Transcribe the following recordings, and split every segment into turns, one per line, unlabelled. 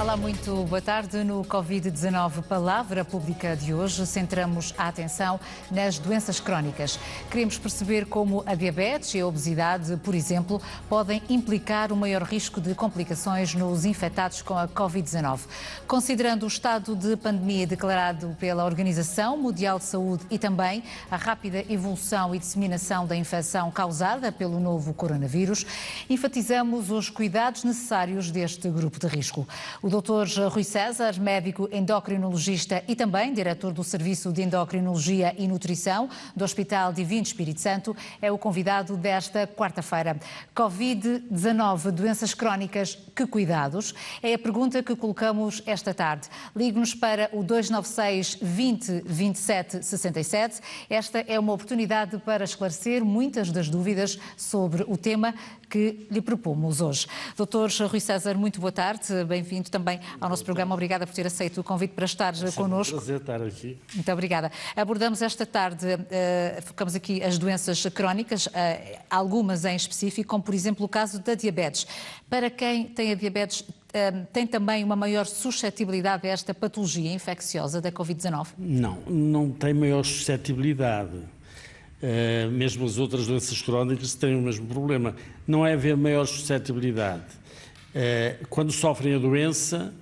Olá, muito boa tarde. No Covid-19 Palavra Pública de hoje, centramos a atenção nas doenças crónicas. Queremos perceber como a diabetes e a obesidade, por exemplo, podem implicar um maior risco de complicações nos infectados com a Covid-19. Considerando o estado de pandemia declarado pela Organização Mundial de Saúde e também a rápida evolução e disseminação da infecção causada pelo novo coronavírus, enfatizamos os cuidados necessários deste grupo de risco. O Dr. Rui César, médico endocrinologista e também diretor do Serviço de Endocrinologia e Nutrição do Hospital Divino Espírito Santo, é o convidado desta quarta-feira. Covid-19, doenças crónicas, que cuidados? É a pergunta que colocamos esta tarde. Ligue-nos para o 296 20 27 67. Esta é uma oportunidade para esclarecer muitas das dúvidas sobre o tema que lhe propomos hoje. Dr. Rui César, muito boa tarde, bem-vindo também ao nosso programa. Obrigada por ter aceito o convite para estar connosco.
É um prazer estar aqui.
Muito obrigada. Abordamos esta tarde, focamos aqui as doenças crónicas, algumas em específico, como por exemplo o caso da diabetes. Para quem tem a diabetes, tem também uma maior suscetibilidade a esta patologia infecciosa da Covid-19?
Não tem maior suscetibilidade. Mesmo as outras doenças crónicas têm o mesmo problema. Não é haver maior suscetibilidade. Quando sofrem a doença,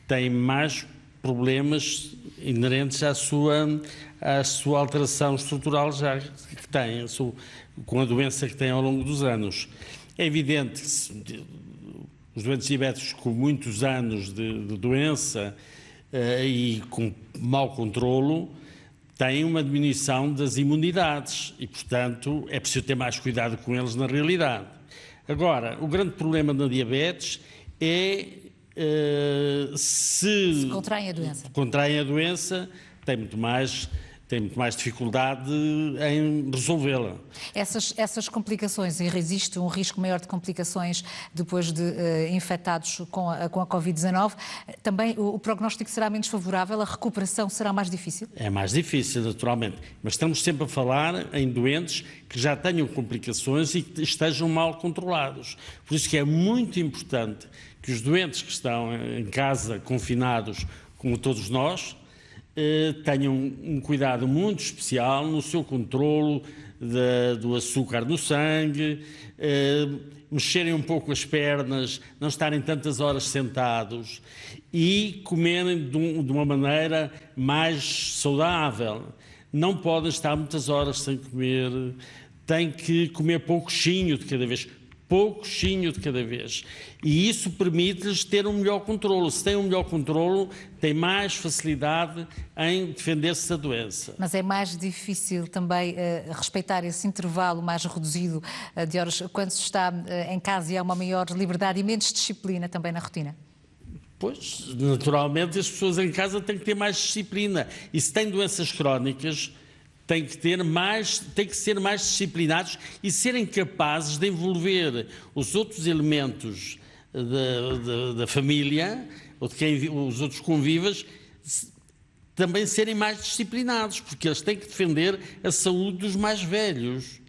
têm mais problemas inerentes à sua alteração estrutural já que têm, com a doença que têm ao longo dos anos. É evidente que os doentes diabéticos com muitos anos de doença e com mau controlo têm uma diminuição das imunidades e, portanto, é preciso ter mais cuidado com eles na realidade. Agora, o grande problema na diabetes é se contraem a doença, tem muito mais dificuldade em resolvê-la.
Essas complicações, e existe um risco maior de complicações depois de infectados com a Covid-19, também o prognóstico será menos favorável, a recuperação será mais difícil?
É mais difícil, naturalmente, mas estamos sempre a falar em doentes que já tenham complicações e que estejam mal controlados. Por isso que é muito importante que os doentes que estão em casa, confinados, como todos nós, tenham um cuidado muito especial no seu controlo do açúcar no sangue, mexerem um pouco as pernas, não estarem tantas horas sentados e comerem de uma maneira mais saudável. Não podem estar muitas horas sem comer, têm que comer pouquinho de cada vez. E isso permite-lhes ter um melhor controlo. Se tem um melhor controlo, tem mais facilidade em defender-se da doença.
Mas é mais difícil também respeitar esse intervalo mais reduzido de horas quando se está em casa e há uma maior liberdade e menos disciplina também na rotina?
Pois, naturalmente as pessoas em casa têm que ter mais disciplina. E se têm doenças crónicas, têm que ser mais disciplinados e serem capazes de envolver os outros elementos da família, ou de quem os outros convivas, também serem mais disciplinados, porque eles têm que defender a saúde dos mais velhos.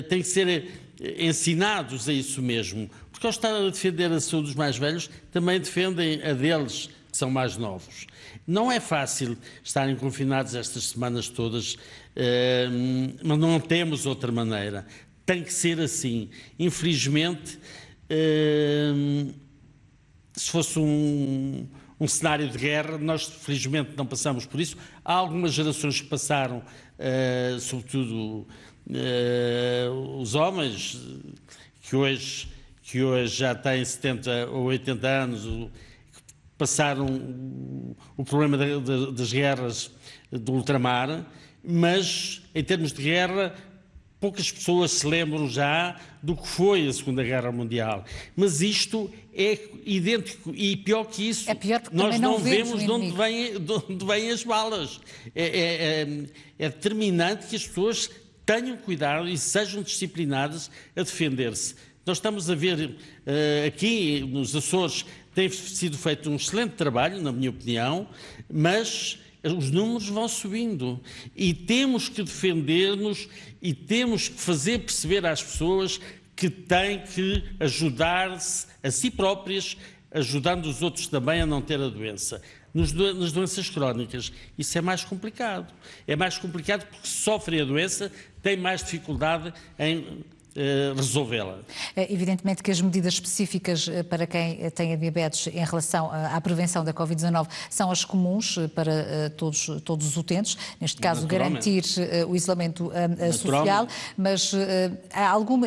Têm que ser ensinados a isso mesmo, porque ao estar a defender a saúde dos mais velhos, também defendem a deles, que são mais novos. Não é fácil estarem confinados estas semanas todas, mas não temos outra maneira. Tem que ser assim. Infelizmente, se fosse um cenário de guerra, nós felizmente não passamos por isso. Há algumas gerações que passaram, sobretudo os homens, que hoje já têm 70 ou 80 anos, passaram o problema das guerras do ultramar, mas em termos de guerra poucas pessoas se lembram já do que foi a Segunda Guerra Mundial. Mas isto é idêntico e pior que isso,
é pior porque
nós não vemos de onde
vêm
as balas. É determinante que as pessoas tenham cuidado e sejam disciplinadas a defender-se. Nós estamos a ver aqui nos Açores, tem sido feito um excelente trabalho, na minha opinião, mas os números vão subindo e temos que defender-nos e temos que fazer perceber às pessoas que têm que ajudar-se a si próprias ajudando os outros também a não ter a doença. Nas doenças crónicas, isso é mais complicado. É mais complicado porque se sofre a doença, tem mais dificuldade em resolvê-la.
Evidentemente que as medidas específicas para quem tem a diabetes em relação à prevenção da Covid-19 são as comuns para todos os utentes, neste caso garantir o isolamento social, mas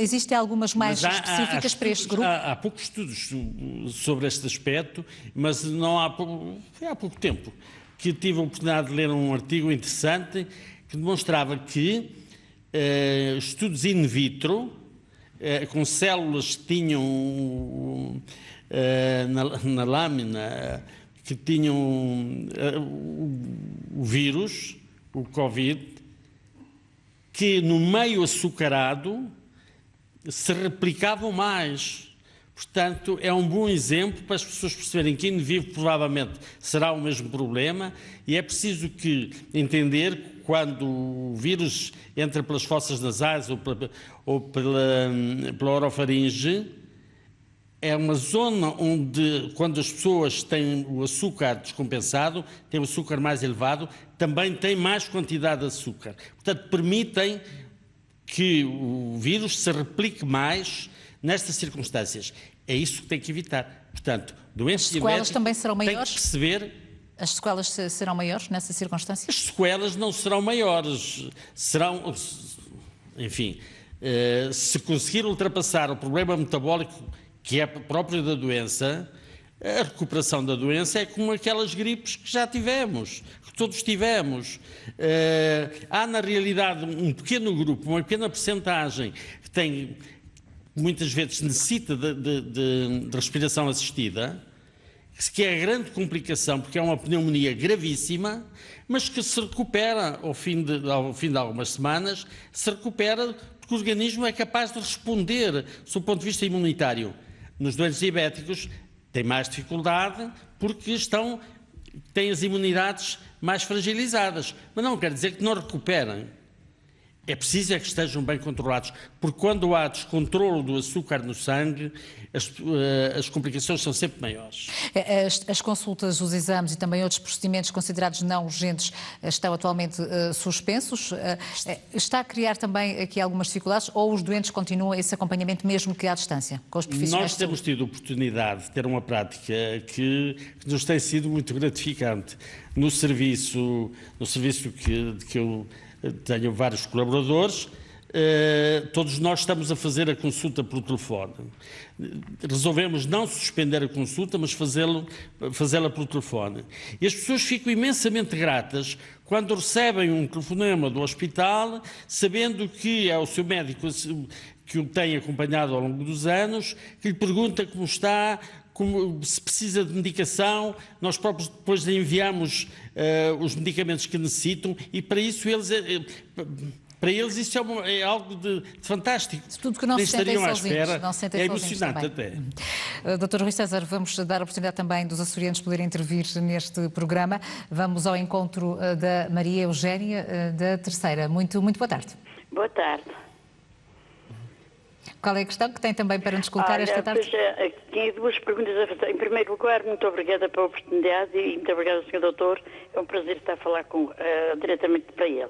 existem algumas mais específicas para este grupo?
Há poucos estudos sobre este aspecto, mas foi há pouco tempo que tive a oportunidade de ler um artigo interessante que demonstrava que estudos in vitro com células que tinham na lâmina, que tinham o vírus, o Covid, que no meio açucarado se replicavam mais. Portanto, é um bom exemplo para as pessoas perceberem que in vivo provavelmente será o mesmo problema e é preciso entender que quando o vírus entra pelas fossas nasais ou pela orofaringe, é uma zona onde, quando as pessoas têm o açúcar descompensado, têm o açúcar mais elevado, também têm mais quantidade de açúcar. Portanto, permitem que o vírus se replique mais nestas circunstâncias. É isso que tem que evitar. Portanto, doenças diabéticas
também serão maiores?
Tem que perceber.
As sequelas serão maiores nessa circunstância?
As sequelas não serão maiores. Serão, enfim, se conseguir ultrapassar o problema metabólico que é próprio da doença, a recuperação da doença é como aquelas gripes que já tivemos, que todos tivemos. Há, na realidade, um pequeno grupo, uma pequena percentagem que muitas vezes necessita de respiração assistida, que é a grande complicação, porque é uma pneumonia gravíssima, mas que se recupera ao fim de algumas semanas, se recupera porque o organismo é capaz de responder, sob o ponto de vista imunitário. Nos doentes diabéticos tem mais dificuldade porque têm as imunidades mais fragilizadas, mas não quer dizer que não recuperem. É preciso que estejam bem controlados, porque quando há descontrolo do açúcar no sangue, as complicações são sempre maiores.
As consultas, os exames e também outros procedimentos considerados não urgentes estão atualmente suspensos. Está a criar também aqui algumas dificuldades ou os doentes continuam esse acompanhamento mesmo que à distância, com os profissionais?
Nós temos tido a oportunidade de ter uma prática que nos tem sido muito gratificante. No serviço que eu tenho vários colaboradores, todos nós estamos a fazer a consulta por telefone. Resolvemos não suspender a consulta, mas fazê-la por telefone. E as pessoas ficam imensamente gratas quando recebem um telefonema do hospital, sabendo que é o seu médico que o tem acompanhado ao longo dos anos, que lhe pergunta como está, se precisa de medicação, nós próprios depois lhe enviamos os medicamentos que necessitam e para isso isso é algo de fantástico.
Tudo que não se sentem sozinhos.
É emocionante até.
Dr. Rui César, vamos dar a oportunidade também dos açorianos poderem intervir neste programa. Vamos ao encontro da Maria Eugénia, da Terceira. Muito boa tarde.
Boa tarde.
Qual é a questão que tem também para nos colocar esta tarde?
Tinha duas perguntas a fazer. Em primeiro lugar, muito obrigada pela oportunidade e muito obrigada, Sr. Doutor. É um prazer estar a falar diretamente para ele.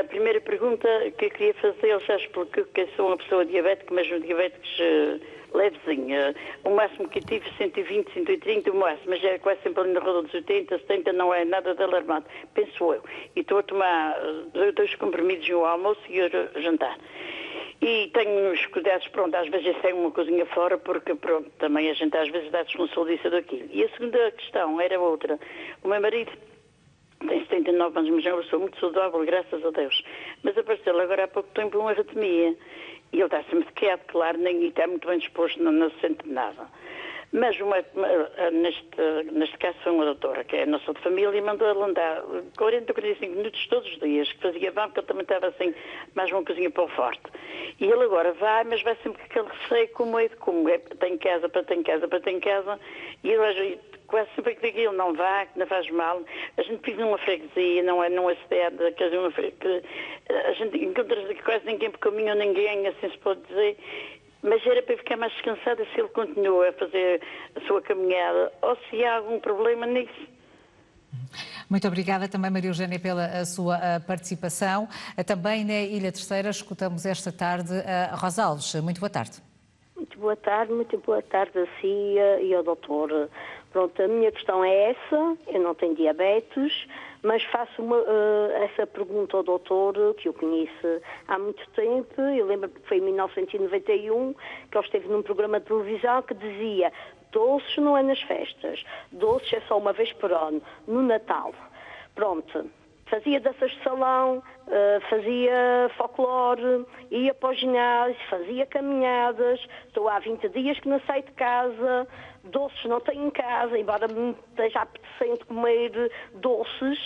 A primeira pergunta que eu queria fazer, ele já explicou que eu sou uma pessoa diabética, mas um diabéticos levezinho. O máximo que eu tive, 120, 130, o máximo, mas é quase sempre ali na roda dos 80, 70, não é nada de alarmante, penso eu. E estou a tomar 2 comprimidos no almoço e o jantar. E tenho uns cuidados, pronto, às vezes é uma coisinha fora, porque pronto, também a gente às vezes dá-se um disso daquilo. E a segunda questão era outra. O meu marido tem 79 anos, mas eu sou muito saudável, graças a Deus. Mas apareceu agora há pouco tempo uma arritmia. E ele está sempre quieto, claro, e está muito bem disposto, não se sente nada. Mas neste caso foi uma doutora, que é a nossa de família, e mandou-ele andar 40 ou 45 minutos todos os dias, que fazia bem, porque ele também estava assim, mais uma coisinha para o forte. E ele agora vai, mas vai sempre com aquele receio, como é de como. Tem casa, e ele quase sempre que ele não vai, que não faz mal. A gente vive numa freguesia, não é numa cidade, que a gente encontra quase ninguém por caminho, ninguém, assim se pode dizer. Mas era para ficar mais descansada se ele continua a fazer a sua caminhada ou se há algum problema nisso.
Muito obrigada também, Maria Eugénia, pela sua participação. Também na Ilha Terceira escutamos esta tarde a Rosa Alves. Muito boa tarde.
Muito boa tarde a si e ao doutor. Pronto, a minha questão é essa, eu não tenho diabetes, mas faço essa pergunta ao doutor, que eu conheço há muito tempo. Eu lembro que foi em 1991 que ele esteve num programa de televisão que dizia: doces não é nas festas, doces é só uma vez por ano, no Natal. Pronto, fazia danças de salão, fazia folclore, ia para o ginásio, fazia caminhadas. Estou há 20 dias que não saio de casa, doces não tenho em casa, embora me esteja apetecendo comer doces.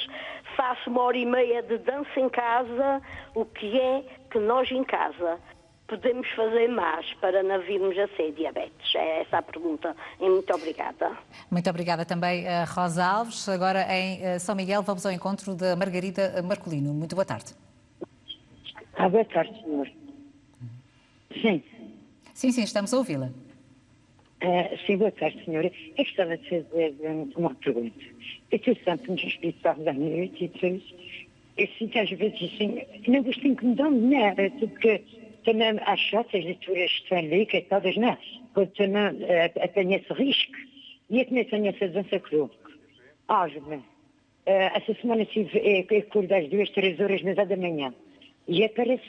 Faço 1h30 de dança em casa. O que é que nós em casa podemos fazer mais para não virmos a ser diabetes? É essa a pergunta. E muito obrigada.
Muito obrigada também a Rosa Alves. Agora em São Miguel vamos ao encontro da Margarida Marcolino. Muito boa tarde.
Boa tarde, senhor. Sim.
Sim, estamos a ouvi-la.
Sim, boa tarde, senhora. Eu gostava de fazer uma pergunta. Eu estou sempre nos hospitais da noite e tudo. Eu sinto às vezes assim, não vos tenho que me dar nada, porque também acho que as leituras estão ali, que todas não, porque também tenho esse risco. E eu também tenho essa doença crônica. Asma. Essa semana tive acordo às 2, 3 horas na da manhã. E aparece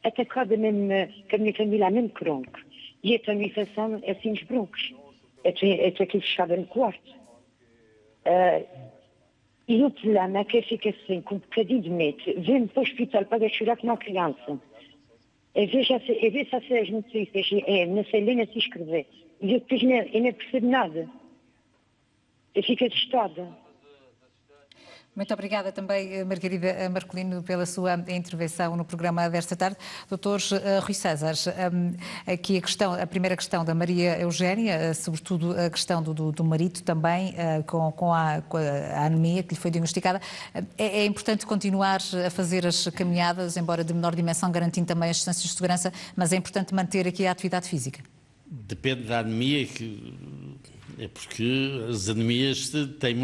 atacada mesmo com a minha família, mesmo crônico. E a tua infecção é assim os broncos. Eu estou aqui fechada no quarto. E o problema é que eu fico assim, com um bocadinho de medo. Venho para o hospital para chorar como uma criança. Eu vejo essas notícias, não sei ler, não sei escrever. E eu depois não percebo nada. Eu fico assustada.
Muito obrigada também, Margarida Marcolino, pela sua intervenção no programa desta tarde. Doutor Rui César, aqui a primeira questão da Maria Eugénia, sobretudo a questão do marido também, com a anemia que lhe foi diagnosticada. É importante continuar a fazer as caminhadas, embora de menor dimensão, garantindo também as distâncias de segurança, mas é importante manter aqui a atividade física.
Depende da anemia, é porque as anemias têm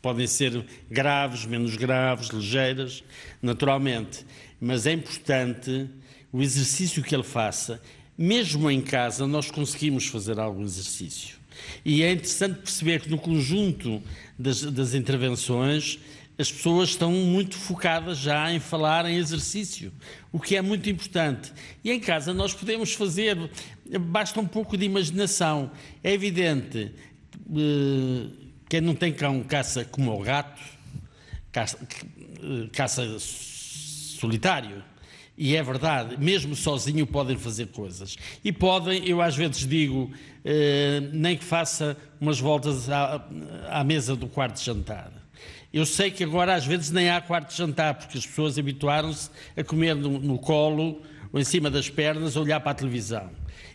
podem ser graves, menos graves, ligeiras, naturalmente. Mas é importante o exercício que ele faça. Mesmo em casa, nós conseguimos fazer algum exercício. E é interessante perceber que no conjunto das intervenções, as pessoas estão muito focadas já em falar em exercício, o que é muito importante. E em casa nós podemos fazer, basta um pouco de imaginação. É evidente, quem não tem cão caça como o gato, caça solitário. E é verdade, mesmo sozinho podem fazer coisas. E podem, eu às vezes digo, nem que faça umas voltas à mesa do quarto de jantar. Eu sei que agora às vezes nem há quarto de jantar, porque as pessoas habituaram-se a comer no colo ou em cima das pernas, a olhar para a televisão.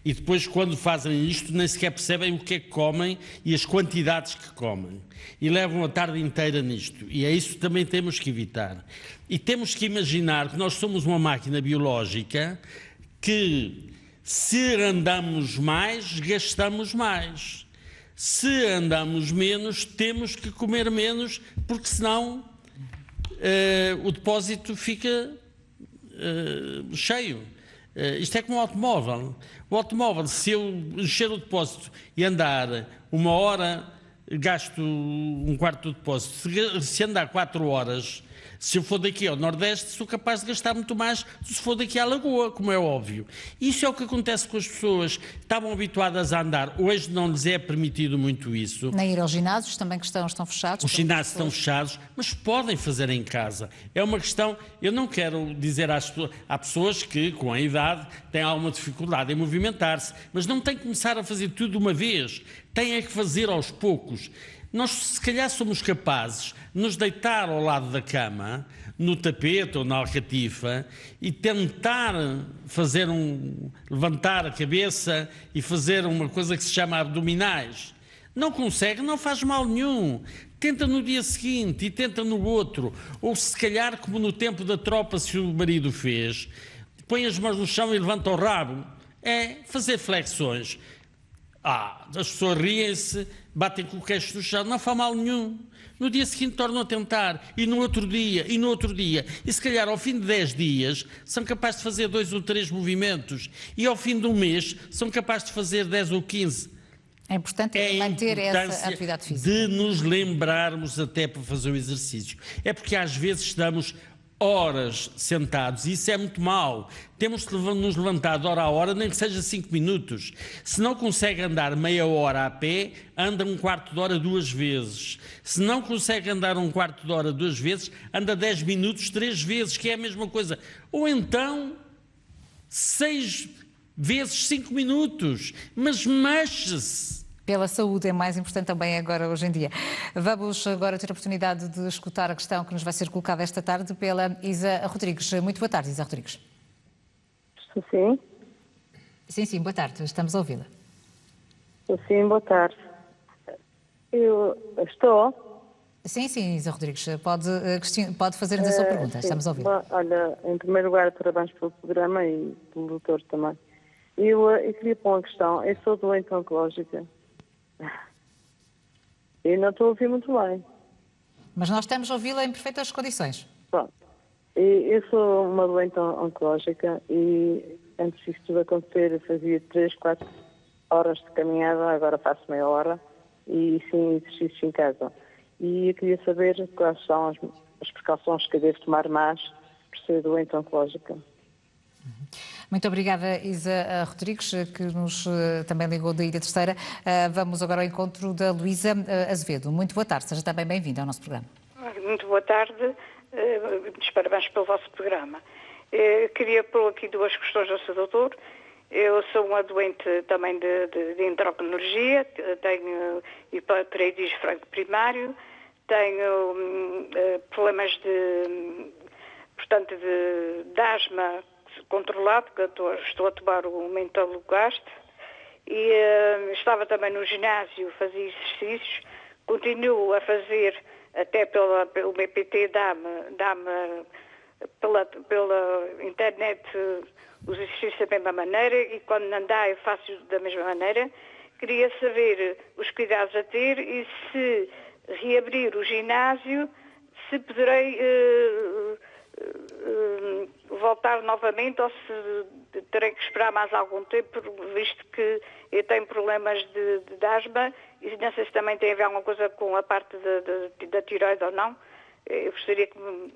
E depois, quando fazem isto, nem sequer percebem o que é que comem e as quantidades que comem. E levam a tarde inteira nisto. E é isso que também temos que evitar. E temos que imaginar que nós somos uma máquina biológica que, se andamos mais, gastamos mais. Se andamos menos, temos que comer menos, porque senão o depósito fica cheio. Isto é como um automóvel. O automóvel, se eu encher o depósito e andar 1 hora, gasto 1/4 do depósito. Se andar 4 horas, se eu for daqui ao Nordeste, sou capaz de gastar muito mais do que se for daqui à Lagoa, como é óbvio. Isso é o que acontece com as pessoas. Estavam habituadas a andar. Hoje não lhes é permitido muito isso.
Nem ir aos ginásios também que estão fechados.
Os ginásios estão fechados, mas podem fazer em casa. É uma questão, eu não quero dizer há pessoas que, com a idade, têm alguma dificuldade em movimentar-se, mas não têm que começar a fazer tudo de uma vez. Têm é que fazer aos poucos. Nós, se calhar, somos capazes de nos deitar ao lado da cama, no tapete ou na alcatifa, e tentar levantar a cabeça e fazer uma coisa que se chama abdominais. Não consegue, não faz mal nenhum. Tenta no dia seguinte e tenta no outro. Ou se calhar, como no tempo da tropa, se o marido fez, põe as mãos no chão e levanta o rabo. É fazer flexões. As pessoas riem-se, batem com o queixo no chão, não faz mal nenhum. No dia seguinte tornam a tentar, e no outro dia, e no outro dia. E se calhar ao fim de 10 dias são capazes de fazer 2 ou 3 movimentos. E ao fim de um mês são capazes de fazer 10 ou 15.
É importante manter essa atividade física.
De nos lembrarmos até para fazer o exercício. É porque às vezes estamos horas sentados e isso é muito mau. Temos que nos levantar de hora a hora, nem que seja 5 minutos. Se não consegue andar meia hora a pé, anda um quarto de hora 2 vezes. Se não consegue andar um quarto de hora 2 vezes, anda 10 minutos 3 vezes, que é a mesma coisa. Ou então 6 vezes 5 minutos, mas mexe-se.
Pela saúde é mais importante também agora, hoje em dia. Vamos agora ter a oportunidade de escutar a questão que nos vai ser colocada esta tarde pela Isa Rodrigues. Muito boa tarde, Isa Rodrigues.
Sim.
Sim, boa tarde. Estamos a ouvi-la.
Sim, boa tarde. Eu estou?
Sim, Isa Rodrigues. Pode fazer-nos a sua pergunta.
Sim.
Estamos a ouvi-la.
Olha, em primeiro lugar, parabéns pelo programa e pelo doutor também. Eu queria pôr uma questão. Eu sou doente oncológica. Eu não estou a ouvir muito bem.
Mas nós estamos a ouvi-la em perfeitas condições.
Pronto. Eu sou uma doente oncológica e antes disso tudo acontecer eu fazia 3, 4 horas de caminhada, agora faço meia hora e sim exercícios em casa. E eu queria saber quais são as precauções que eu devo tomar mais por ser doente oncológica.
Muito obrigada, Isa Rodrigues, que nos também ligou da Ilha Terceira. Vamos agora ao encontro da Luísa Azevedo. Muito boa tarde, seja também bem-vinda ao nosso programa.
Muito boa tarde, muitos parabéns pelo vosso programa. Queria pôr aqui 2 questões ao Sr. Doutor. Eu sou uma doente também de endocrinologia, tenho hipotireoidismo franco primário, tenho problemas de asma controlado, que estou a tomar o Mentologast e estava também no ginásio, fazia exercícios, continuo a fazer, até pelo BPT dá-me pela internet os exercícios da mesma maneira e quando andar eu faço da mesma maneira. Queria saber os cuidados a ter e se reabrir o ginásio, se poderei voltar novamente ou se terei que esperar mais algum tempo, visto que eu tenho problemas de asma e não sei se também tem a ver alguma coisa com a parte da tireoide ou não. Eu gostaria que me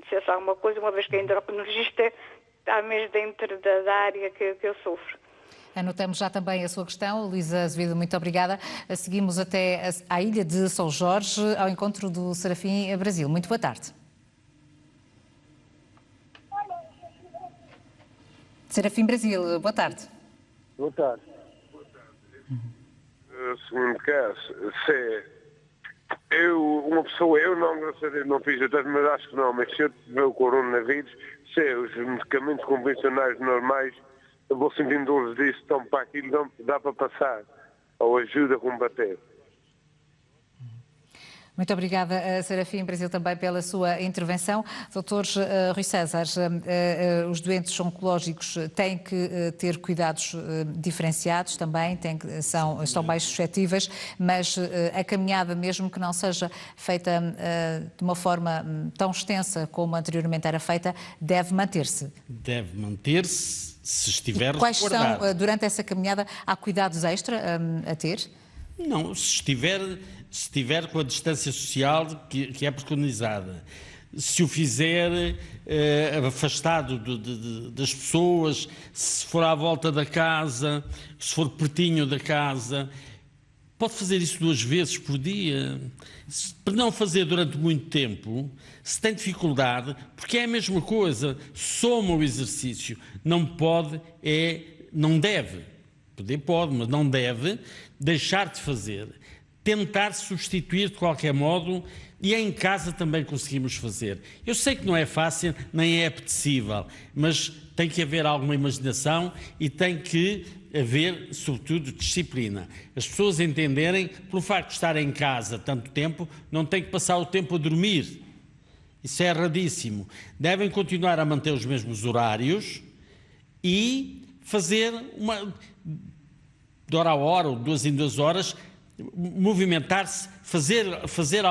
dissesse alguma coisa, uma vez que a endocrinologista está mesmo dentro da área que eu sofro.
Anotamos já também a sua questão. Luísa Azevedo, muito obrigada. Seguimos até à ilha de São Jorge, ao encontro do Serafim Brasil. Muito boa tarde. Serafim Brasil, boa tarde.
Boa tarde. Segundo caso, uma pessoa, eu não fiz o teste, mas acho que não, mas se eu tiver o coronavírus, se os medicamentos convencionais normais, eu vou sentindo dores disso, então para aquilo não dá para passar, ou ajuda a combater.
Muito obrigada, Serafim Brasil, também pela sua intervenção. Doutor Rui César, os doentes oncológicos têm que ter cuidados diferenciados também, estão mais suscetíveis, mas a caminhada, mesmo que não seja feita de uma forma tão extensa como anteriormente era feita, deve manter-se.
Deve manter-se, se estiver resguardado.
Quais são, durante essa caminhada, há cuidados extra a ter?
Não, se estiver com a distância social que é preconizada, se o fizer afastado das pessoas, se for à volta da casa, se for pertinho da casa, pode fazer isso 2 vezes por dia. Para não fazer durante muito tempo, se tem dificuldade, porque é a mesma coisa, soma o exercício, não deve, poder pode, mas não deve deixar de fazer. Tentar substituir de qualquer modo e em casa também conseguimos fazer. Eu sei que não é fácil, nem é apetecível, mas tem que haver alguma imaginação e tem que haver, sobretudo, disciplina. As pessoas entenderem, pelo facto de estar em casa tanto tempo, não têm que passar o tempo a dormir. Isso é erradíssimo. Devem continuar a manter os mesmos horários, e fazer de hora a hora, ou de 2 em 2 horas, movimentar-se, fazer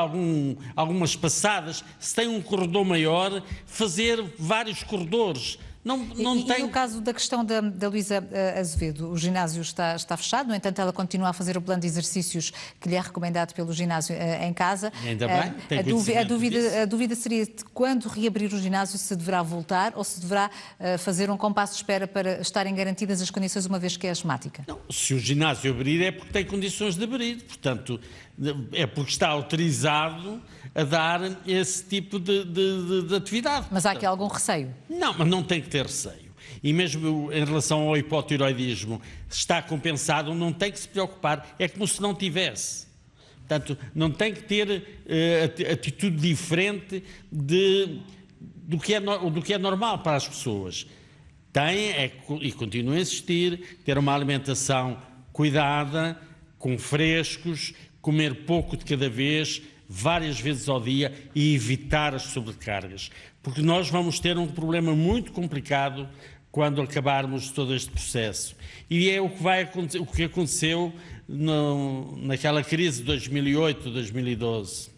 algumas passadas. Se tem um corredor maior, fazer vários corredores.
E no caso da questão da Luísa Azevedo, o ginásio está fechado, no entanto ela continua a fazer o plano de exercícios que lhe é recomendado pelo ginásio em casa.
Ainda bem, tem
a dúvida seria de quando reabrir o ginásio, se deverá voltar ou se deverá fazer um compasso de espera para estarem garantidas as condições, uma vez que é asmática.
Não, se o ginásio abrir é porque tem condições de abrir, portanto é porque está autorizado a dar esse tipo de atividade.
Mas há aqui algum receio?
Não, mas não tem que ter receio. E mesmo em relação ao hipotiroidismo, se está compensado, não tem que se preocupar, é como se não tivesse. Portanto, não tem que ter atitude diferente do que é normal para as pessoas. E continuo a insistir, ter uma alimentação cuidada, com frescos, comer pouco de cada vez, várias vezes ao dia e evitar as sobrecargas. Porque nós vamos ter um problema muito complicado quando acabarmos todo este processo. E é o que aconteceu naquela crise de 2008, 2012.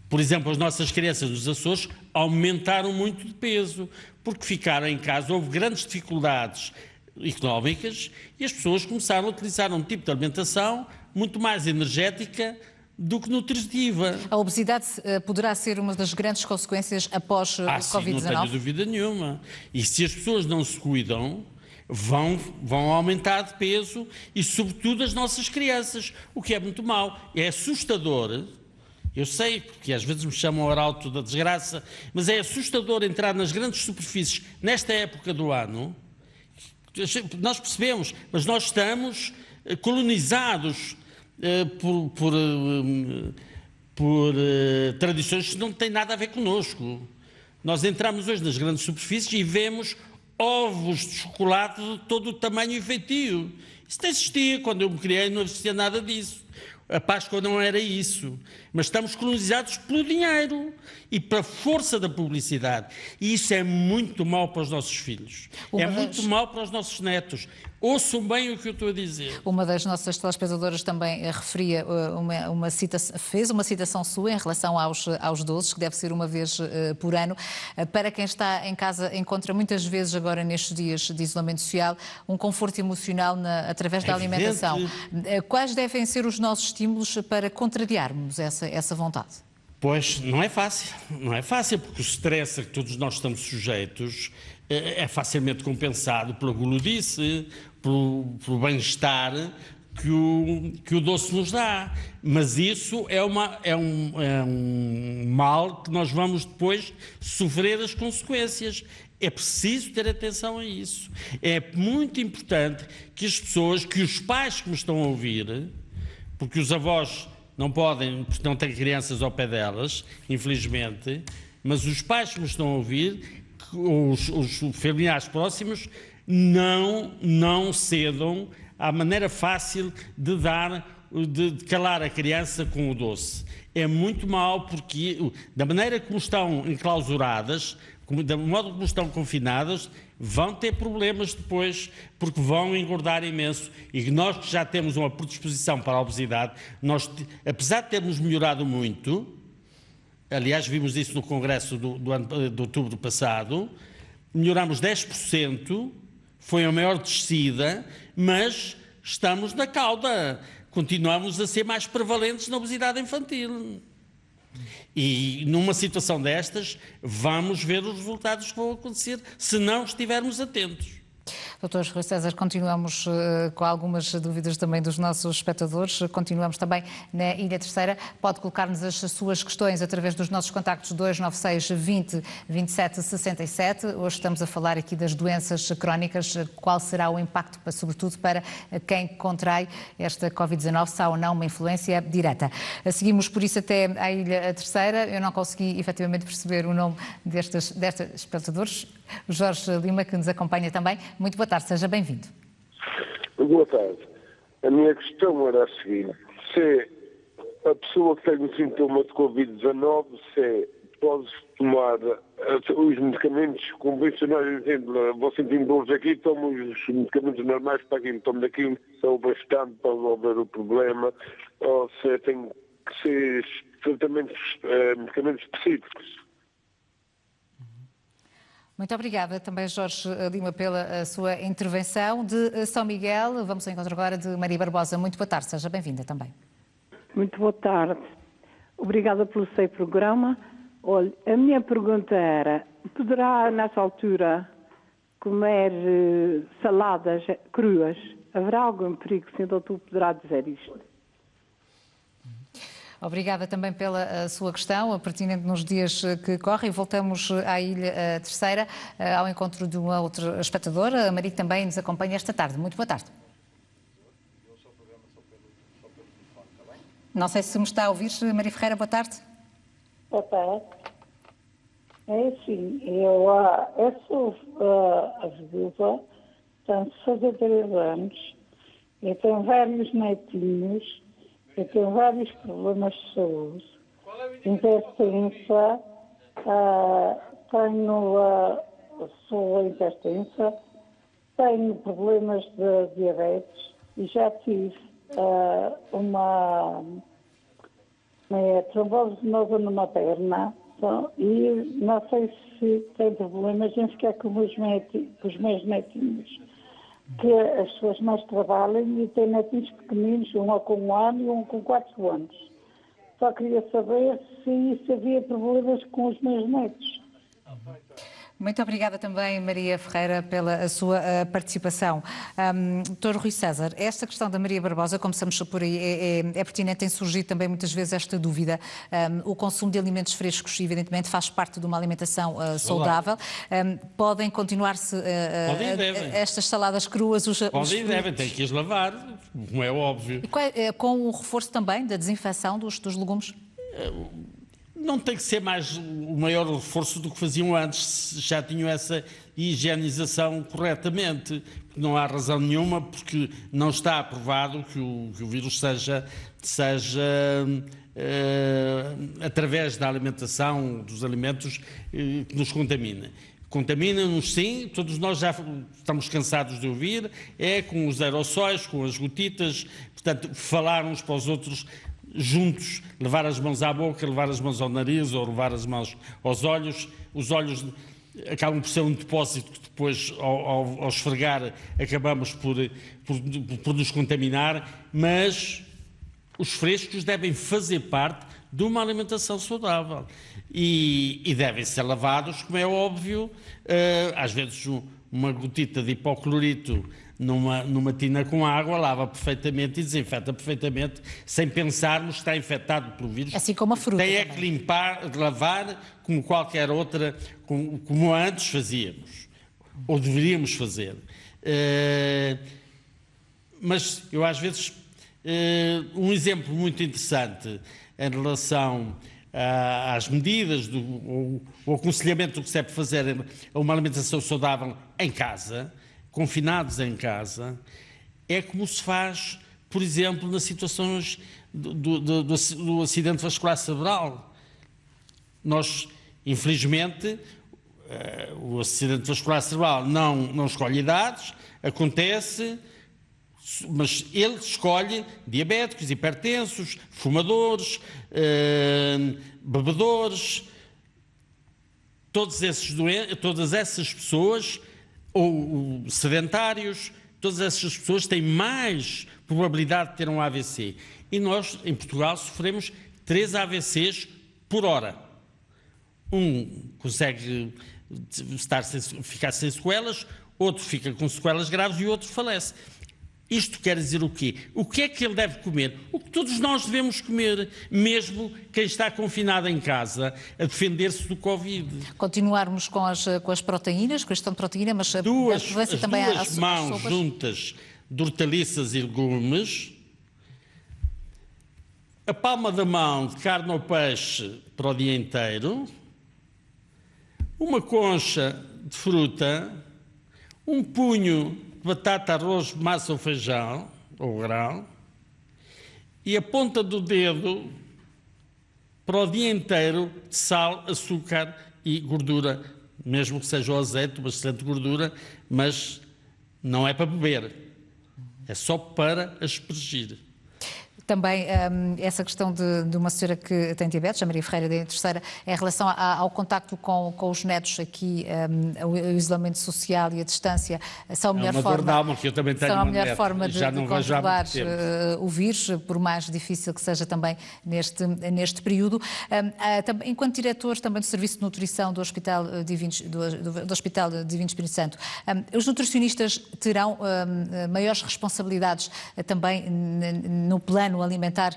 Por exemplo, as nossas crianças nos Açores aumentaram muito de peso, porque ficaram em casa, houve grandes dificuldades económicas e as pessoas começaram a utilizar um tipo de alimentação muito mais energética do que nutritiva.
A obesidade poderá ser uma das grandes consequências após o Covid-19?
Sim, não tenho dúvida nenhuma. E se as pessoas não se cuidam, vão aumentar de peso e, sobretudo, as nossas crianças, o que é muito mau. É assustador. Eu sei, porque às vezes me chamam ao arauto da desgraça, mas é assustador entrar nas grandes superfícies nesta época do ano. Nós percebemos, mas nós estamos colonizados por tradições que não têm nada a ver connosco. Nós entramos hoje nas grandes superfícies e vemos ovos de chocolate de todo o tamanho e feitio. Isso não existia. Quando eu me criei não existia nada disso. A Páscoa não era isso. Mas estamos colonizados pelo dinheiro e pela força da publicidade. E isso é muito mau para os nossos filhos. Muito mau para os nossos netos. Ouçam bem o que eu estou a dizer.
Uma das nossas telespectadoras também referia fez uma citação sua em relação aos doces, que deve ser uma vez por ano. Para quem está em casa, encontra muitas vezes agora nestes dias de isolamento social um conforto emocional através da alimentação. Quais devem ser os nossos estímulos para contrariarmos essa vontade?
Pois, não é fácil, porque o stress a que todos nós estamos sujeitos é facilmente compensado pela gulodice, pelo bem-estar que o doce nos dá. Mas isso é um mal que nós vamos depois sofrer as consequências. É preciso ter atenção a isso. É muito importante que as pessoas, que os pais que me estão a ouvir, porque os avós não podem, porque não têm crianças ao pé delas, infelizmente, mas os pais que me estão a ouvir, os familiares próximos, não cedam à maneira fácil de calar a criança com o doce. É muito mau porque, da maneira como estão enclausuradas, da modo como estão confinadas, vão ter problemas depois, porque vão engordar imenso. E nós que já temos uma predisposição para a obesidade, apesar de termos melhorado muito, aliás, vimos isso no Congresso de outubro passado, melhoramos 10%, foi a maior descida, mas estamos na cauda. Continuamos a ser mais prevalentes na obesidade infantil. E numa situação destas, vamos ver os resultados que vão acontecer se não estivermos atentos.
Dr. Rui César, continuamos com algumas dúvidas também dos nossos espectadores. Continuamos também na Ilha Terceira. Pode colocar-nos as suas questões através dos nossos contactos 296 20 27 67. Hoje estamos a falar aqui das doenças crónicas. Qual será o impacto, sobretudo para quem contrai esta Covid-19, se há ou não uma influência direta? Seguimos por isso até à Ilha Terceira. Eu não consegui efetivamente perceber o nome destes espectadores. O Jorge Lima, que nos acompanha também. Muito boa tarde, seja bem-vindo.
Boa tarde. A minha questão era a seguinte: se a pessoa que tem o sintoma de Covid-19 pode tomar os medicamentos convencionais, exemplo, vou sentindo dores aqui, tomo os medicamentos normais para aquilo, tomo daquilo, são bastante para resolver o problema, ou se tem que ser medicamentos específicos.
Muito obrigada também, Jorge Lima, pela sua intervenção. De São Miguel, vamos ao encontro agora de Maria Barbosa. Muito boa tarde, seja bem-vinda também.
Muito boa tarde. Obrigada pelo seu programa. Olha, a minha pergunta era, poderá, nessa altura, comer saladas cruas? Haverá algum perigo? O senhor doutor poderá dizer isto?
Obrigada também pela sua questão, pertinente nos dias que correm. Voltamos à Ilha Terceira, ao encontro de uma outra espectadora, a Maria, que também nos acompanha esta tarde. Muito boa tarde. Não sei se me está a ouvir, Maria Ferreira, boa tarde.
Boa tarde. É assim, eu sou a viúva, tenho 63 anos, eu tenho vários netinhos, eu tenho vários problemas de saúde, hipertensa, sou hipertensa, tenho problemas de diabetes e já tive uma trombose venosa numa perna, então, e não sei se tem problemas em ficar com os meus netinhos, que as pessoas mais trabalham e têm netinhos pequeninos, um com 1 ano e um com 4 anos. Só queria saber se havia problemas com os meus netos.
Muito obrigada também, Maria Ferreira, pela sua participação. Dr. Rui César, esta questão da Maria Barbosa, começamos por aí, é pertinente, tem surgido também muitas vezes esta dúvida. O consumo de alimentos frescos, evidentemente, faz parte de uma alimentação saudável. Podem continuar-se estas saladas cruas?
Podem e devem, tem que as lavar, como é óbvio.
E com o reforço também da desinfecção dos legumes?
Não tem que ser o maior reforço do que faziam antes, se já tinham essa higienização corretamente. Não há razão nenhuma, porque não está aprovado que o vírus seja através da alimentação, dos alimentos, que nos contamina. Contamina-nos, sim, todos nós já estamos cansados de ouvir, com os aerossóis, com as gotitas, portanto, falar uns para os outros juntos, levar as mãos à boca, levar as mãos ao nariz ou levar as mãos aos olhos. Os olhos acabam por ser um depósito que depois, ao esfregar, acabamos por nos contaminar, mas os frescos devem fazer parte de uma alimentação saudável e devem ser lavados, como é óbvio. Às vezes uma gotita de hipoclorito numa tina com água lava perfeitamente e desinfeta perfeitamente, sem pensarmos que está infectado pelo vírus.
Assim como a fruta.
Tem que limpar, lavar como qualquer outra, como antes fazíamos, ou deveríamos fazer. Mas eu às vezes, um exemplo muito interessante em relação às medidas, o aconselhamento do que se deve fazer a uma alimentação saudável em casa, confinados em casa, é como se faz, por exemplo, nas situações do acidente vascular cerebral. Nós, infelizmente, o acidente vascular cerebral não escolhe idades, acontece, mas ele escolhe diabéticos, hipertensos, fumadores, bebedores, todas essas pessoas, ou sedentários, todas essas pessoas têm mais probabilidade de ter um AVC. E nós, em Portugal, sofremos 3 AVCs por hora. Um consegue ficar sem sequelas, outro fica com sequelas graves e o outro falece. Isto quer dizer o quê? O que é que ele deve comer? O que todos nós devemos comer, mesmo quem está confinado em casa, a defender-se do Covid.
Continuarmos com as proteínas, com a questão de proteína, mas
as duas mãos juntas de hortaliças e legumes, a palma da mão de carne ou peixe para o dia inteiro, uma concha de fruta, um punho batata, arroz, massa ou feijão, ou grão, e a ponta do dedo para o dia inteiro de sal, açúcar e gordura, mesmo que seja o azeite, uma excelente gordura, mas não é para beber, é só para aspergir.
Também essa questão de uma senhora que tem diabetes, a Maria Ferreira da Terceira, em relação ao contacto com os netos aqui, o isolamento social e a distância são a melhor forma,
que eu também tenho
são a melhor forma de controlar o vírus, por mais difícil que seja também neste período. Enquanto diretor também do Serviço de Nutrição do Hospital Divino Espírito Santo, os nutricionistas terão maiores responsabilidades também no plano alimentar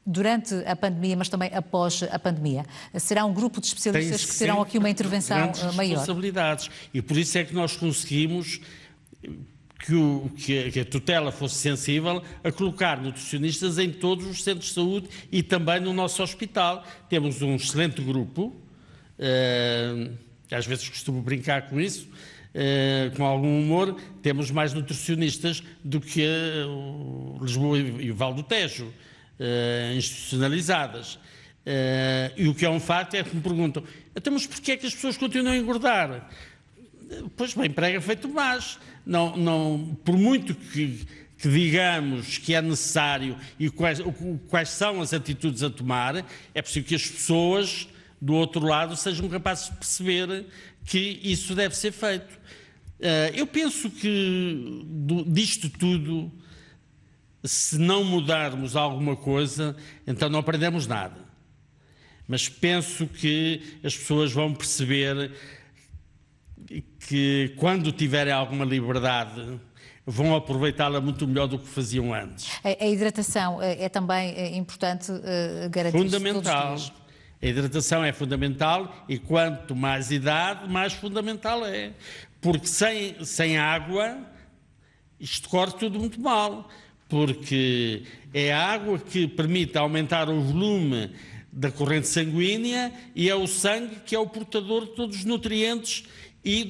durante a pandemia, mas também após a pandemia. Será um grupo de especialistas que terão aqui uma intervenção maior.
Responsabilidades. E por isso é que nós conseguimos que a tutela fosse sensível a colocar nutricionistas em todos os centros de saúde e também no nosso hospital. Temos um excelente grupo, às vezes costumo brincar com isso, com algum humor, temos mais nutricionistas do que Lisboa e o Val do Tejo, institucionalizadas. E o que é um facto é que me perguntam, então, mas porquê é que as pessoas continuam a engordar? Pois bem, prega feito mais. Não, por muito que digamos que é necessário e quais são as atitudes a tomar, é preciso que as pessoas do outro lado sejam capazes de perceber que isso deve ser feito. Eu penso que disto tudo, se não mudarmos alguma coisa, então não aprendemos nada. Mas penso que as pessoas vão perceber que quando tiverem alguma liberdade vão aproveitá-la muito melhor do que faziam antes.
A hidratação é também importante garantir
fundamental.
Todos os dias.
A hidratação é fundamental e quanto mais idade, mais fundamental é. Porque sem água, isto corre tudo muito mal. Porque é a água que permite aumentar o volume da corrente sanguínea e é o sangue que é o portador de todos os nutrientes e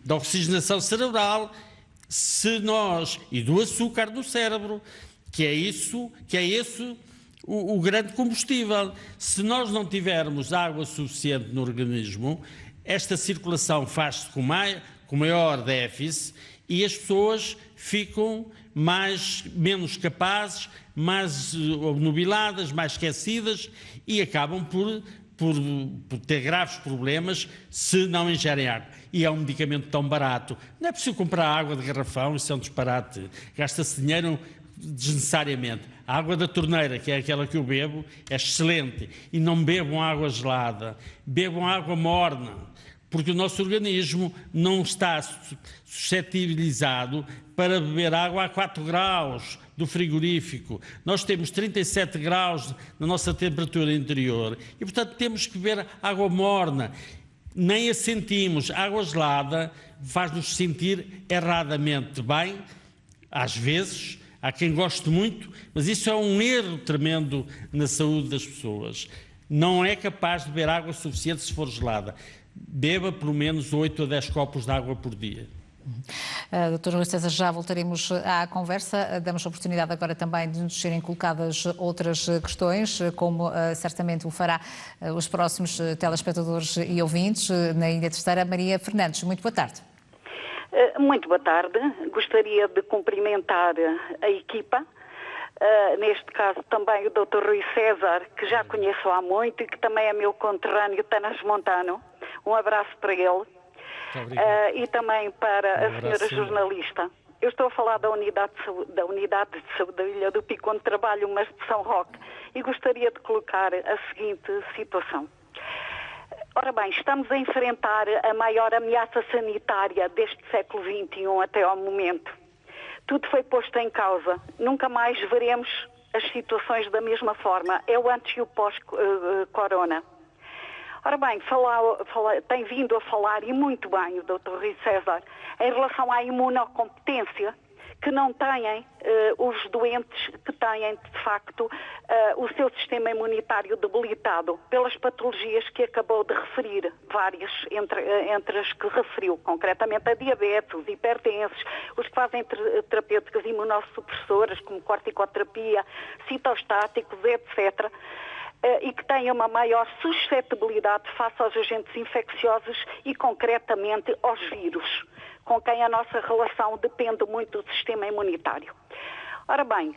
da oxigenação cerebral, e do açúcar do cérebro, que é esse o grande combustível. Se nós não tivermos água suficiente no organismo, esta circulação faz-se com maior déficit e as pessoas ficam menos capazes, mais obnubiladas, mais esquecidas e acabam por ter graves problemas se não ingerem água. E é um medicamento tão barato. Não é preciso comprar água de garrafão, isso é um disparate. Gasta-se dinheiro desnecessariamente. A água da torneira, que é aquela que eu bebo, é excelente. E não bebam água gelada, bebam água morna, porque o nosso organismo não está suscetibilizado para beber água a 4 graus do frigorífico. Nós temos 37 graus na nossa temperatura interior e, portanto, temos que beber água morna. Nem a sentimos. Água gelada faz-nos sentir erradamente bem, às vezes. Há quem goste muito, mas isso é um erro tremendo na saúde das pessoas. Não é capaz de beber água suficiente se for gelada. Beba pelo menos 8 a 10 copos de água por dia.
Dr. Rui César, já voltaremos à conversa. Damos a oportunidade agora também de nos serem colocadas outras questões, como certamente o fará os próximos telespectadores e ouvintes na Ilha Terceira. Maria Fernandes, muito boa tarde.
Muito boa tarde. Gostaria de cumprimentar a equipa. Neste caso também o Dr. Rui César, que já conheço há muito e que também é meu conterrâneo transmontano. Um abraço para ele. E também para a senhora jornalista. Eu estou a falar da unidade de saúde da Ilha do Pico, onde trabalho, mas de São Roque, e gostaria de colocar a seguinte situação. Ora bem, estamos a enfrentar a maior ameaça sanitária deste século XXI até ao momento. Tudo foi posto em causa. Nunca mais veremos as situações da mesma forma. É o antes e o pós-corona. Ora bem, tem vindo a falar, e muito bem, o Dr. Rui César, em relação à imunocompetência, que não têm os doentes que têm, de facto, o seu sistema imunitário debilitado pelas patologias que acabou de referir, várias entre as que referiu, concretamente a diabetes, os hipertensos, os que fazem terapêuticas imunossupressoras, como corticoterapia, citostáticos, etc.,
e que têm uma maior suscetibilidade face aos agentes infecciosos e, concretamente, aos vírus, com quem a nossa relação depende muito do sistema imunitário. Ora bem,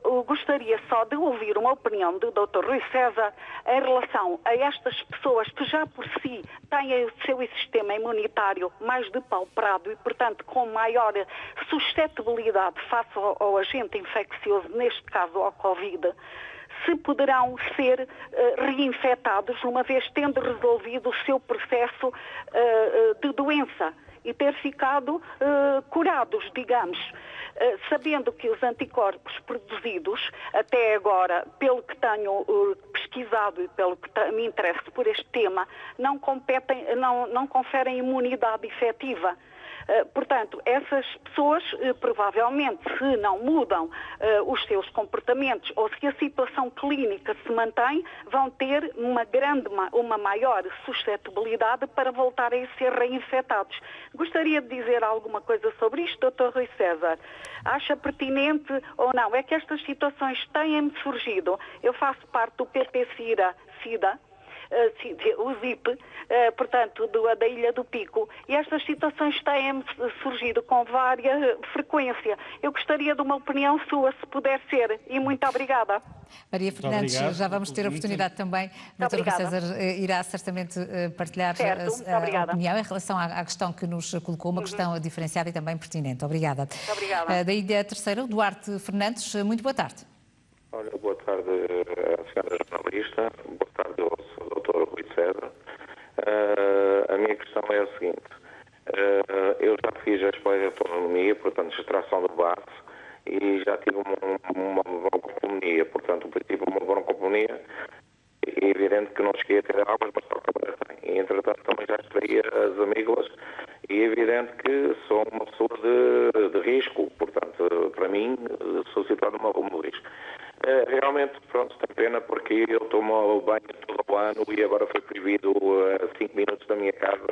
eu gostaria só de ouvir uma opinião do Dr. Rui César em relação a estas pessoas que já por si têm o seu sistema imunitário mais depauperado e, portanto, com maior suscetibilidade face ao agente infeccioso, neste caso ao Covid, se poderão ser reinfectados uma vez tendo resolvido o seu processo de doença e ter ficado curados, digamos. Sabendo que os anticorpos produzidos até agora, pelo que tenho pesquisado e pelo que me interesso por este tema, não conferem imunidade efetiva. Portanto, essas pessoas, provavelmente, se não mudam os seus comportamentos ou se a situação clínica se mantém, vão ter uma maior suscetibilidade para voltarem a ser reinfectados. Gostaria de dizer alguma coisa sobre isto, Dr. Rui César? Acha pertinente ou não? É que estas situações têm surgido. Eu faço parte do PP-SIDA, o ZIP, portanto, da Ilha do Pico, e estas situações têm surgido com vária frequência. Eu gostaria de uma opinião sua, se puder ser, e muito obrigada.
Maria Fernandes, já vamos ter a oportunidade também. Dr. Rui César irá certamente partilhar a opinião em relação à questão que nos colocou, uma questão diferenciada e também pertinente. Obrigada.
Muito obrigada.
Da Ilha Terceira, Duarte Fernandes, muito boa tarde.
Olha, boa tarde à senhora jornalista, boa tarde ao Dr. Rui César. A minha questão é a seguinte. Eu já fiz a esplenectomia, portanto, extração do baço, e já tive uma broncopneumonia, portanto, tive uma broncopneumonia. É evidente que não cheguei a ter águas, mas só que agora tem. E, entretanto, também já extraí as amígdalas, e é evidente que sou uma pessoa de risco, portanto, para mim, sou situado num risco. Realmente, pronto, tem pena porque eu tomo banho todo o ano e agora foi proibido a 5 minutos da minha casa,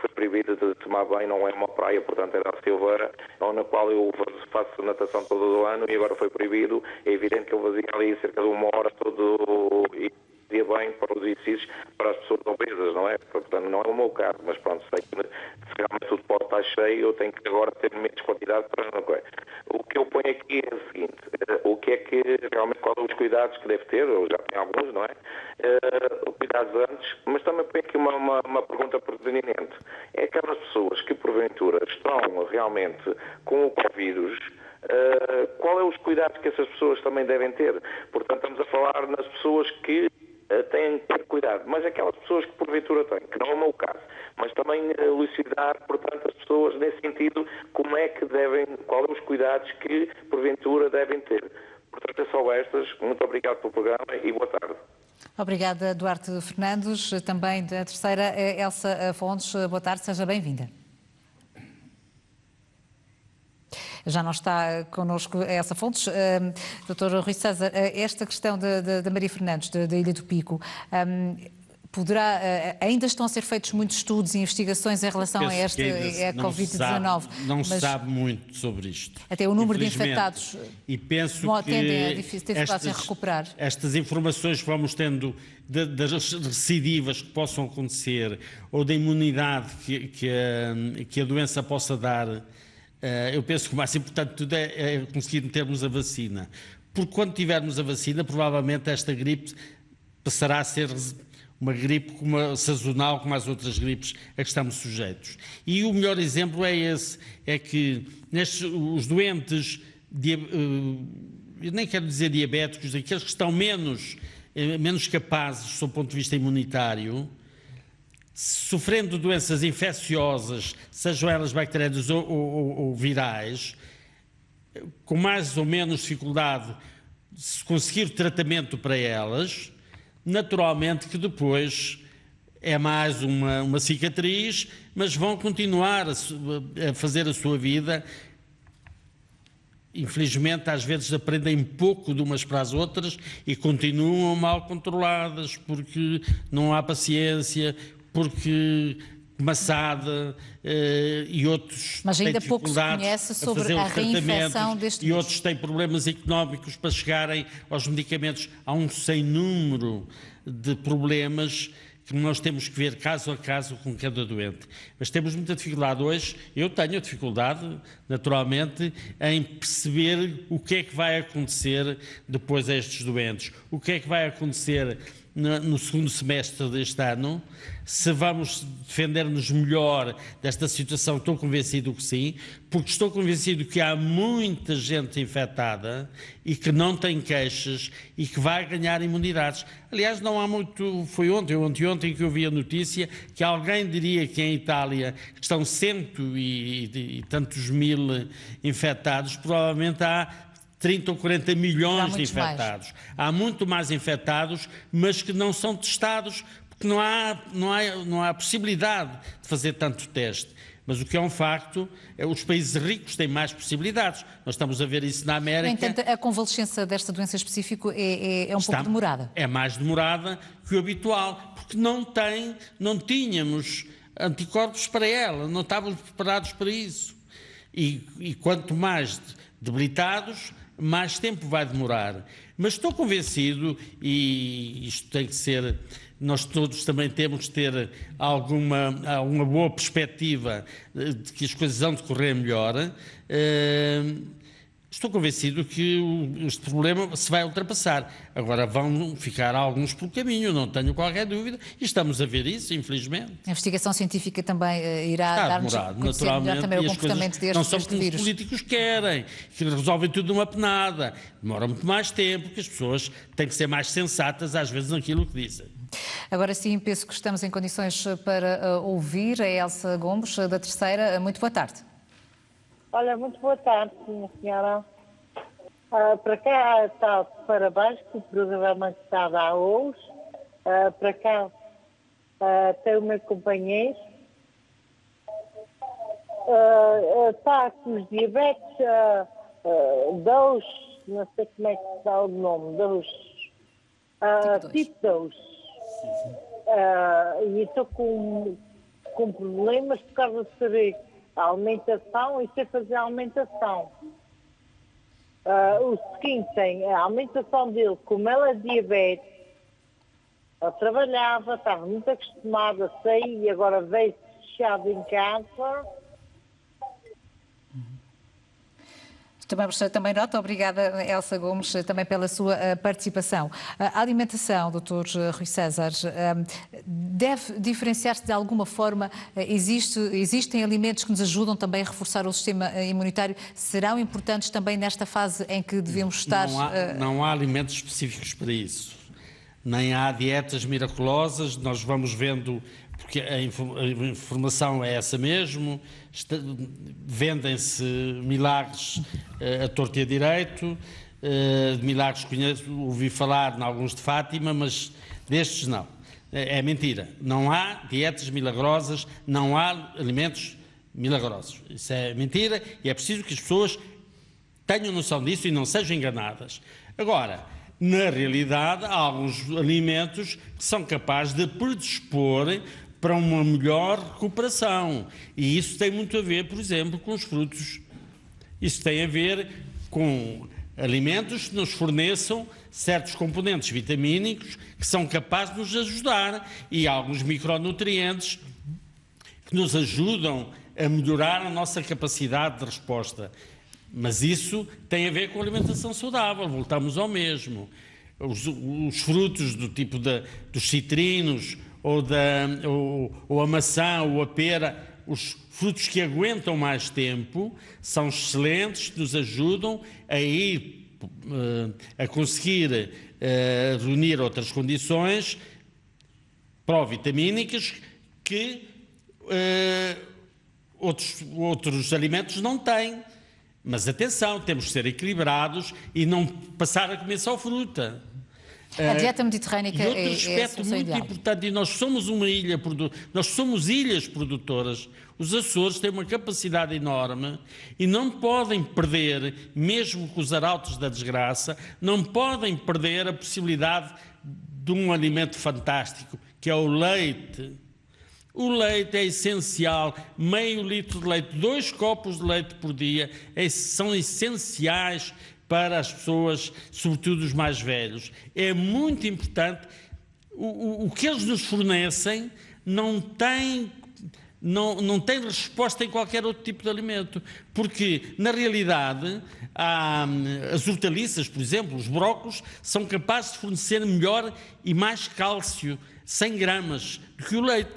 foi proibido de tomar banho, não é uma praia, portanto era a Silveira, na qual eu faço natação todo o ano e agora foi proibido. É evidente que eu fazia ali cerca de 1 hora todo e ia bem para os exercícios para as pessoas obesas, não é? Portanto, não é o meu caso, mas pronto, sei que se realmente tudo pode estar cheio, eu tenho que agora ter menos quantidade para não coisa. O que eu ponho aqui é o seguinte, o que é que realmente, quais são os cuidados que deve ter, eu já tenho alguns, não é? Cuidados antes, mas também ponho aqui uma pergunta pertinente. É aquelas pessoas que porventura estão realmente com o Covid, qual é os cuidados que essas pessoas também devem ter? Portanto, estamos a falar nas pessoas que têm que ter cuidado, mas aquelas pessoas que porventura têm, que não é o meu caso, mas também elucidar, portanto, as pessoas nesse sentido, como é que devem, quais são os cuidados que porventura devem ter. Portanto, é só estas. Muito obrigado pelo programa e boa tarde.
Obrigada, Duarte Fernandes. Também da Terceira, Elsa Fontes. Boa tarde, seja bem-vinda. Já não está connosco Elsa Fontes. Dr. Rui César, esta questão da Maria Fernandes, da Ilha do Pico, ainda estão a ser feitos muitos estudos e investigações em relação a esta Covid-19.
Não se sabe muito sobre isto.
Até o número de infectados
e penso
não atendem a dificuldades em recuperar.
Estas informações que vamos tendo das recidivas que possam acontecer ou da imunidade que a doença possa dar, eu penso que o mais importante de tudo é conseguir termos a vacina. Porque quando tivermos a vacina, provavelmente esta gripe passará a ser uma gripe sazonal, como as outras gripes a que estamos sujeitos. E o melhor exemplo é esse, é que os doentes, eu nem quero dizer diabéticos, aqueles que estão menos capazes, sob o ponto de vista imunitário, sofrendo doenças infecciosas, sejam elas bacterianas ou virais, com mais ou menos dificuldade se conseguir tratamento para elas, naturalmente que depois é mais uma cicatriz, mas vão continuar a fazer a sua vida. Infelizmente, às vezes aprendem pouco de umas para as outras e continuam mal controladas, porque não há paciência, porque Maçada e outros.
Mas ainda
têm
pouco se conhece sobre a reinfecção deste
vírus. E outros têm problemas económicos para chegarem aos medicamentos. Há um sem número de problemas que nós temos que ver caso a caso com cada doente. Mas temos muita dificuldade hoje, eu tenho dificuldade, naturalmente, em perceber o que é que vai acontecer depois a estes doentes. O que é que vai acontecer no segundo semestre deste ano, se vamos defender-nos melhor desta situação. Estou convencido que sim, porque estou convencido que há muita gente infectada e que não tem queixas e que vai ganhar imunidades. Aliás, não há muito, foi ontem que eu vi a notícia que alguém diria que em Itália estão 100 e tantos mil infectados, provavelmente há 30 ou 40 milhões de infectados. Há muito mais infectados, mas que não são testados, porque não há possibilidade de fazer tanto teste. Mas o que é um facto, os países ricos têm mais possibilidades. Nós estamos a ver isso na América.
No entanto, a convalescença desta doença específica é um pouco demorada.
É mais demorada que o habitual, porque não tínhamos anticorpos para ela, não estávamos preparados para isso. E quanto mais debilitados, mais tempo vai demorar. Mas estou convencido, e isto tem que ser, nós todos também temos que ter alguma boa perspectiva de que as coisas vão decorrer melhor. Estou convencido que este problema se vai ultrapassar. Agora vão ficar alguns pelo caminho, não tenho qualquer dúvida, e estamos a ver isso, infelizmente.
A investigação científica também irá dar-nos a conhecer melhor também o comportamento
não são como os políticos querem, que resolvem tudo numa penada. Demora muito mais tempo, que as pessoas têm que ser mais sensatas às vezes naquilo que dizem.
Agora sim, penso que estamos em condições para ouvir a Elsa Gomes, da Terceira. Muito boa tarde.
Olha, muito boa tarde, minha senhora. Para cá está parabéns que o programa que está a dar hoje. Para cá tem o meu companheiro. Está com os diabetes 2, não sei como é que está o nome, 2. Tipo 2. E estou com problemas por causa de saber a alimentação e sei fazer a alimentação. O seguinte, a alimentação dele, como ela é diabetes, ele trabalhava, estava muito acostumado a sair e agora veio fechado em casa.
Também nota, obrigada Elsa Gomes, também pela sua participação. A alimentação, Dr. Rui César, deve diferenciar-se de alguma forma? Existem alimentos que nos ajudam também a reforçar o sistema imunitário? Serão importantes também nesta fase em que devemos estar?
Não há alimentos específicos para isso. Nem há dietas miraculosas, nós vamos vendo, porque a informação é essa mesmo, vendem-se milagres a torto e a direito, de milagres ouvi falar em alguns de Fátima, mas destes não. É mentira. Não há dietas milagrosas, não há alimentos milagrosos. Isso é mentira e é preciso que as pessoas tenham noção disso e não sejam enganadas. Agora, na realidade, há alguns alimentos que são capazes de predispor para uma melhor recuperação. E isso tem muito a ver, por exemplo, com os frutos. Isso tem a ver com alimentos que nos forneçam certos componentes vitamínicos que são capazes de nos ajudar e alguns micronutrientes que nos ajudam a melhorar a nossa capacidade de resposta. Mas isso tem a ver com a alimentação saudável, voltamos ao mesmo. Os frutos do tipo dos citrinos, ou a maçã, ou a pera, os frutos que aguentam mais tempo, são excelentes, nos ajudam a conseguir reunir outras condições provitamínicas que outros alimentos não têm. Mas atenção, temos que ser equilibrados e não passar a comer só fruta.
A dieta mediterrânica
e outro aspecto muito importante, e nós somos uma ilha, nós somos ilhas produtoras. Os Açores têm uma capacidade enorme e não podem perder, mesmo com os arautos da desgraça, não podem perder a possibilidade de um alimento fantástico, que é o leite. O leite é essencial, meio litro de leite, 2 copos de leite por dia são essenciais para as pessoas, sobretudo os mais velhos. É muito importante. O que eles nos fornecem não tem resposta em qualquer outro tipo de alimento, porque, na realidade, as hortaliças, por exemplo, os brócolos, são capazes de fornecer melhor e mais cálcio, 100 gramas,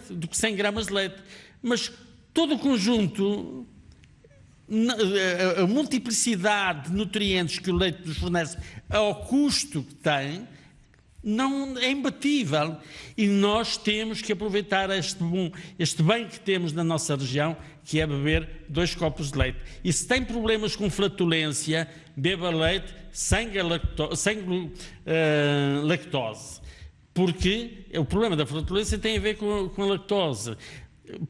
do que 100 gramas de leite. Mas todo o conjunto, a multiplicidade de nutrientes que o leite nos fornece ao custo que tem, não é imbatível, e nós temos que aproveitar este bem que temos na nossa região, que é beber 2 copos de leite. E se tem problemas com flatulência, beba leite sem lactose, porque o problema da flatulência tem a ver com a lactose.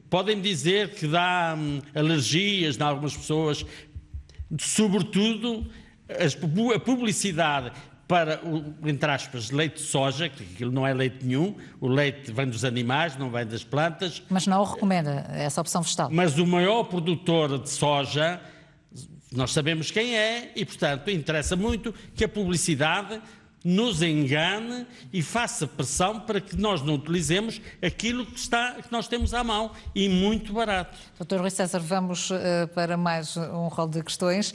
Podem dizer que dá alergias em algumas pessoas, sobretudo a publicidade para, entre aspas, leite de soja, que aquilo não é leite nenhum, o leite vem dos animais, não vem das plantas.
Mas não o recomenda, essa opção vegetal.
Mas o maior produtor de soja, nós sabemos quem é, e, portanto, interessa muito que a publicidade nos engane e faça pressão para que nós não utilizemos aquilo que nós temos à mão, e muito barato.
Dr. Rui César, vamos para mais um rol de questões.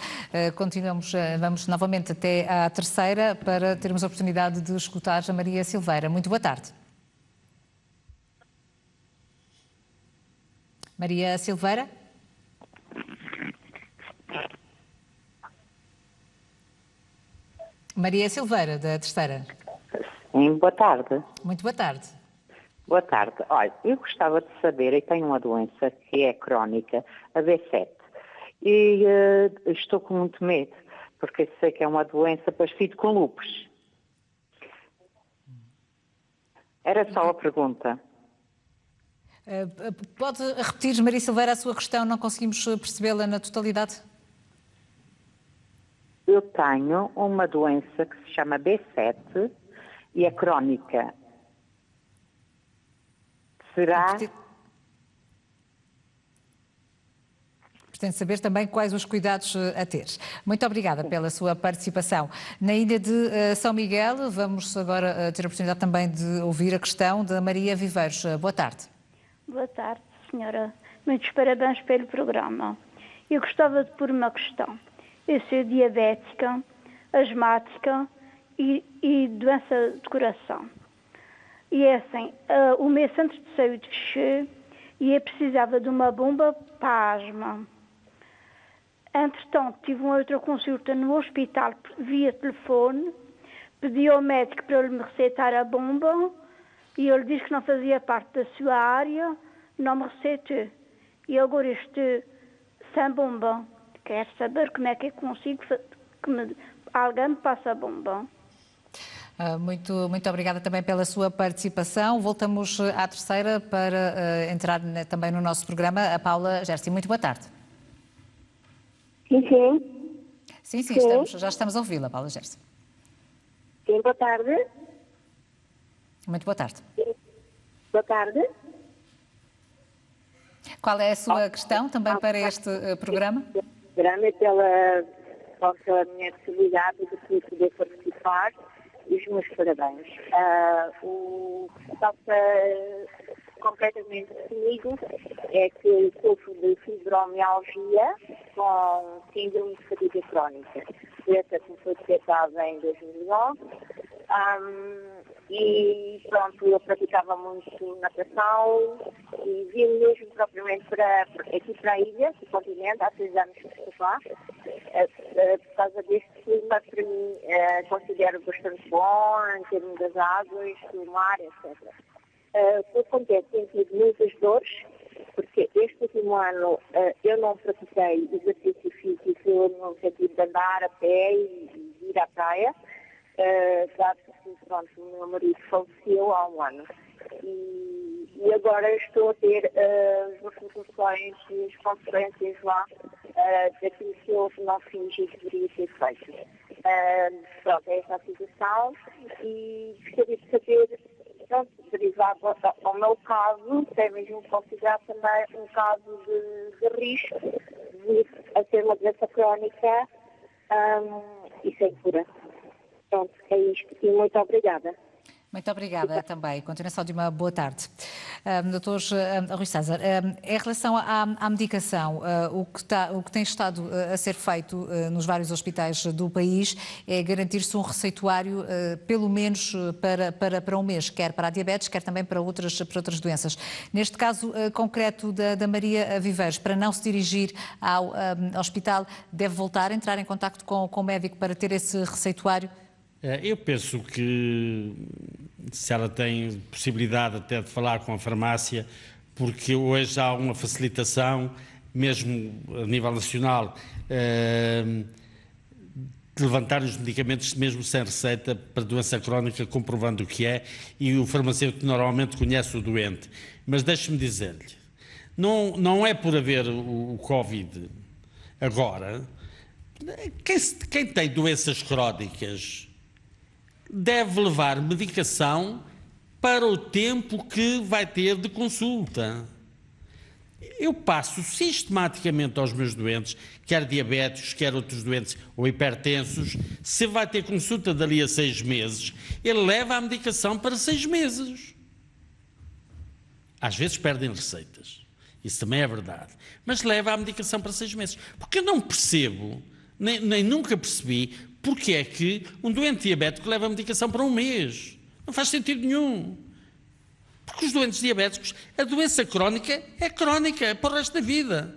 Vamos novamente até à terceira para termos a oportunidade de escutar a Maria Silveira. Muito boa tarde. Maria Silveira? Maria Silveira, da terceira.
Sim, boa tarde.
Muito boa tarde.
Boa tarde. Olha, eu gostava de saber, eu tenho uma doença que é crónica, a B7, e estou com muito medo, porque sei que é uma doença parecida com lúpus. Era só a pergunta.
Pode repetir, Maria Silveira, a sua questão? Não conseguimos percebê-la na totalidade.
Eu tenho uma doença que se chama B7 e é crónica. Será?
Pretende saber também quais os cuidados a ter. Muito obrigada pela sua participação. Na ilha de São Miguel, vamos agora ter a oportunidade também de ouvir a questão da Maria Viveiros. Boa tarde.
Boa tarde, senhora. Muitos parabéns pelo programa. Eu gostava de pôr uma questão. Eu sou diabética, asmática e doença de coração. E é assim, o meu centro de saúde fechou e eu precisava de uma bomba para asma. Entretanto, tive uma outra consulta no hospital via telefone, pedi ao médico para ele me receitar a bomba e ele disse que não fazia parte da sua área, não me receitou. E agora estou sem bomba. Quero saber como é que eu consigo que alguém me passe a bomba.
Muito obrigada também pela sua participação. Voltamos à terceira para entrar também no nosso programa. A Paula Gersi, muito boa tarde.
Sim.
Já estamos a ouvi-la, Paula Gersi.
Sim, boa tarde.
Muito boa tarde.
Boa tarde.
Qual é a sua questão também para este programa?
Pela minha possibilidade de poder participar, e os meus parabéns. O que passa completamente comigo é que sofro de fibromialgia com síndrome de fadiga crónica. Essa que foi detectada em 2009. E pronto, eu praticava muito natação e vim mesmo propriamente aqui para a ilha, do continente, há 6 anos que estou lá, por causa deste clima que para mim considero bastante bom, em termos das águas, do mar, etc. O que acontece, tenho tido muitas dores, porque este último ano eu não pratiquei exercício físico no sentido de andar a pé e ir à praia, dado que pronto, o meu marido faleceu há um ano. E agora estou a ter as repercussões e as consequências lá daquilo que eu não fiz e que deveria ter feito. Pronto, é essa a situação e gostaria de saber pronto, derivado ao meu caso, é mesmo considerado também um caso de risco de a ter uma doença crónica e sem cura. Pronto, é isto. E muito obrigada.
Muito obrigada também. Continuação de uma boa tarde. Doutor Rui César, em relação à medicação, o que tem estado a ser feito nos vários hospitais do país é garantir-se um receituário, pelo menos para um mês, quer para a diabetes, quer também para outras doenças. Neste caso concreto da Maria Viveiros, para não se dirigir ao hospital, deve voltar a entrar em contacto com o médico para ter esse receituário?
Eu penso que se ela tem possibilidade até de falar com a farmácia, porque hoje há uma facilitação, mesmo a nível nacional, de levantar os medicamentos mesmo sem receita para doença crónica, comprovando o que é, e o farmacêutico normalmente conhece o doente. Mas deixe-me dizer-lhe, não é por haver o Covid agora, quem tem doenças crónicas deve levar medicação para o tempo que vai ter de consulta. Eu passo sistematicamente aos meus doentes, quer diabéticos, quer outros doentes ou hipertensos, se vai ter consulta dali a 6 meses, ele leva a medicação para 6 meses. Às vezes perdem receitas, isso também é verdade, mas leva a medicação para 6 meses. Porque eu não percebo, nem nunca percebi, porque é que um doente diabético leva a medicação para 1 mês. Não faz sentido nenhum. Porque os doentes diabéticos, a doença crónica é para o resto da vida.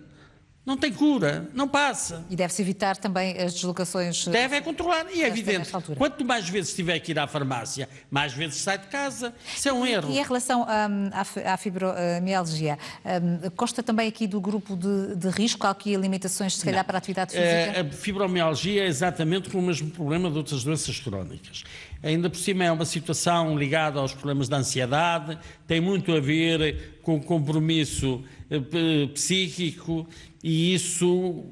Não tem cura, não passa.
E deve-se evitar também as deslocações...
Deve é controlar. E é evidente, quanto mais vezes tiver que ir à farmácia, mais vezes sai de casa. Isso é um erro.
E em relação à fibromialgia, consta também aqui do grupo de risco? Há aqui limitações, se calhar, para a atividade física?
A fibromialgia é exatamente com o mesmo problema de outras doenças crónicas. Ainda por cima é uma situação ligada aos problemas da ansiedade, tem muito a ver com o compromisso psíquico, e isso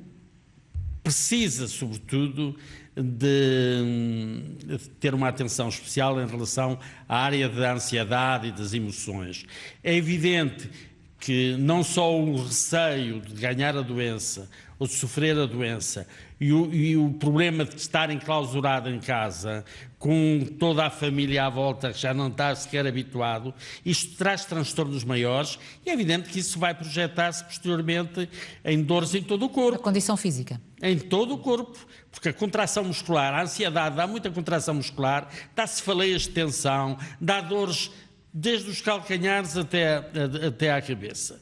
precisa, sobretudo, de ter uma atenção especial em relação à área da ansiedade e das emoções. É evidente que não só o receio de ganhar a doença ou de sofrer a doença e o problema de estar enclausurado em casa, com toda a família à volta que já não está sequer habituado, isto traz transtornos maiores e é evidente que isso vai projetar-se posteriormente em dores em todo o corpo.
A condição física.
Em todo o corpo, porque a contração muscular, a ansiedade dá muita contração muscular, dá cefaleias de tensão, dá dores desde os calcanhares até à cabeça.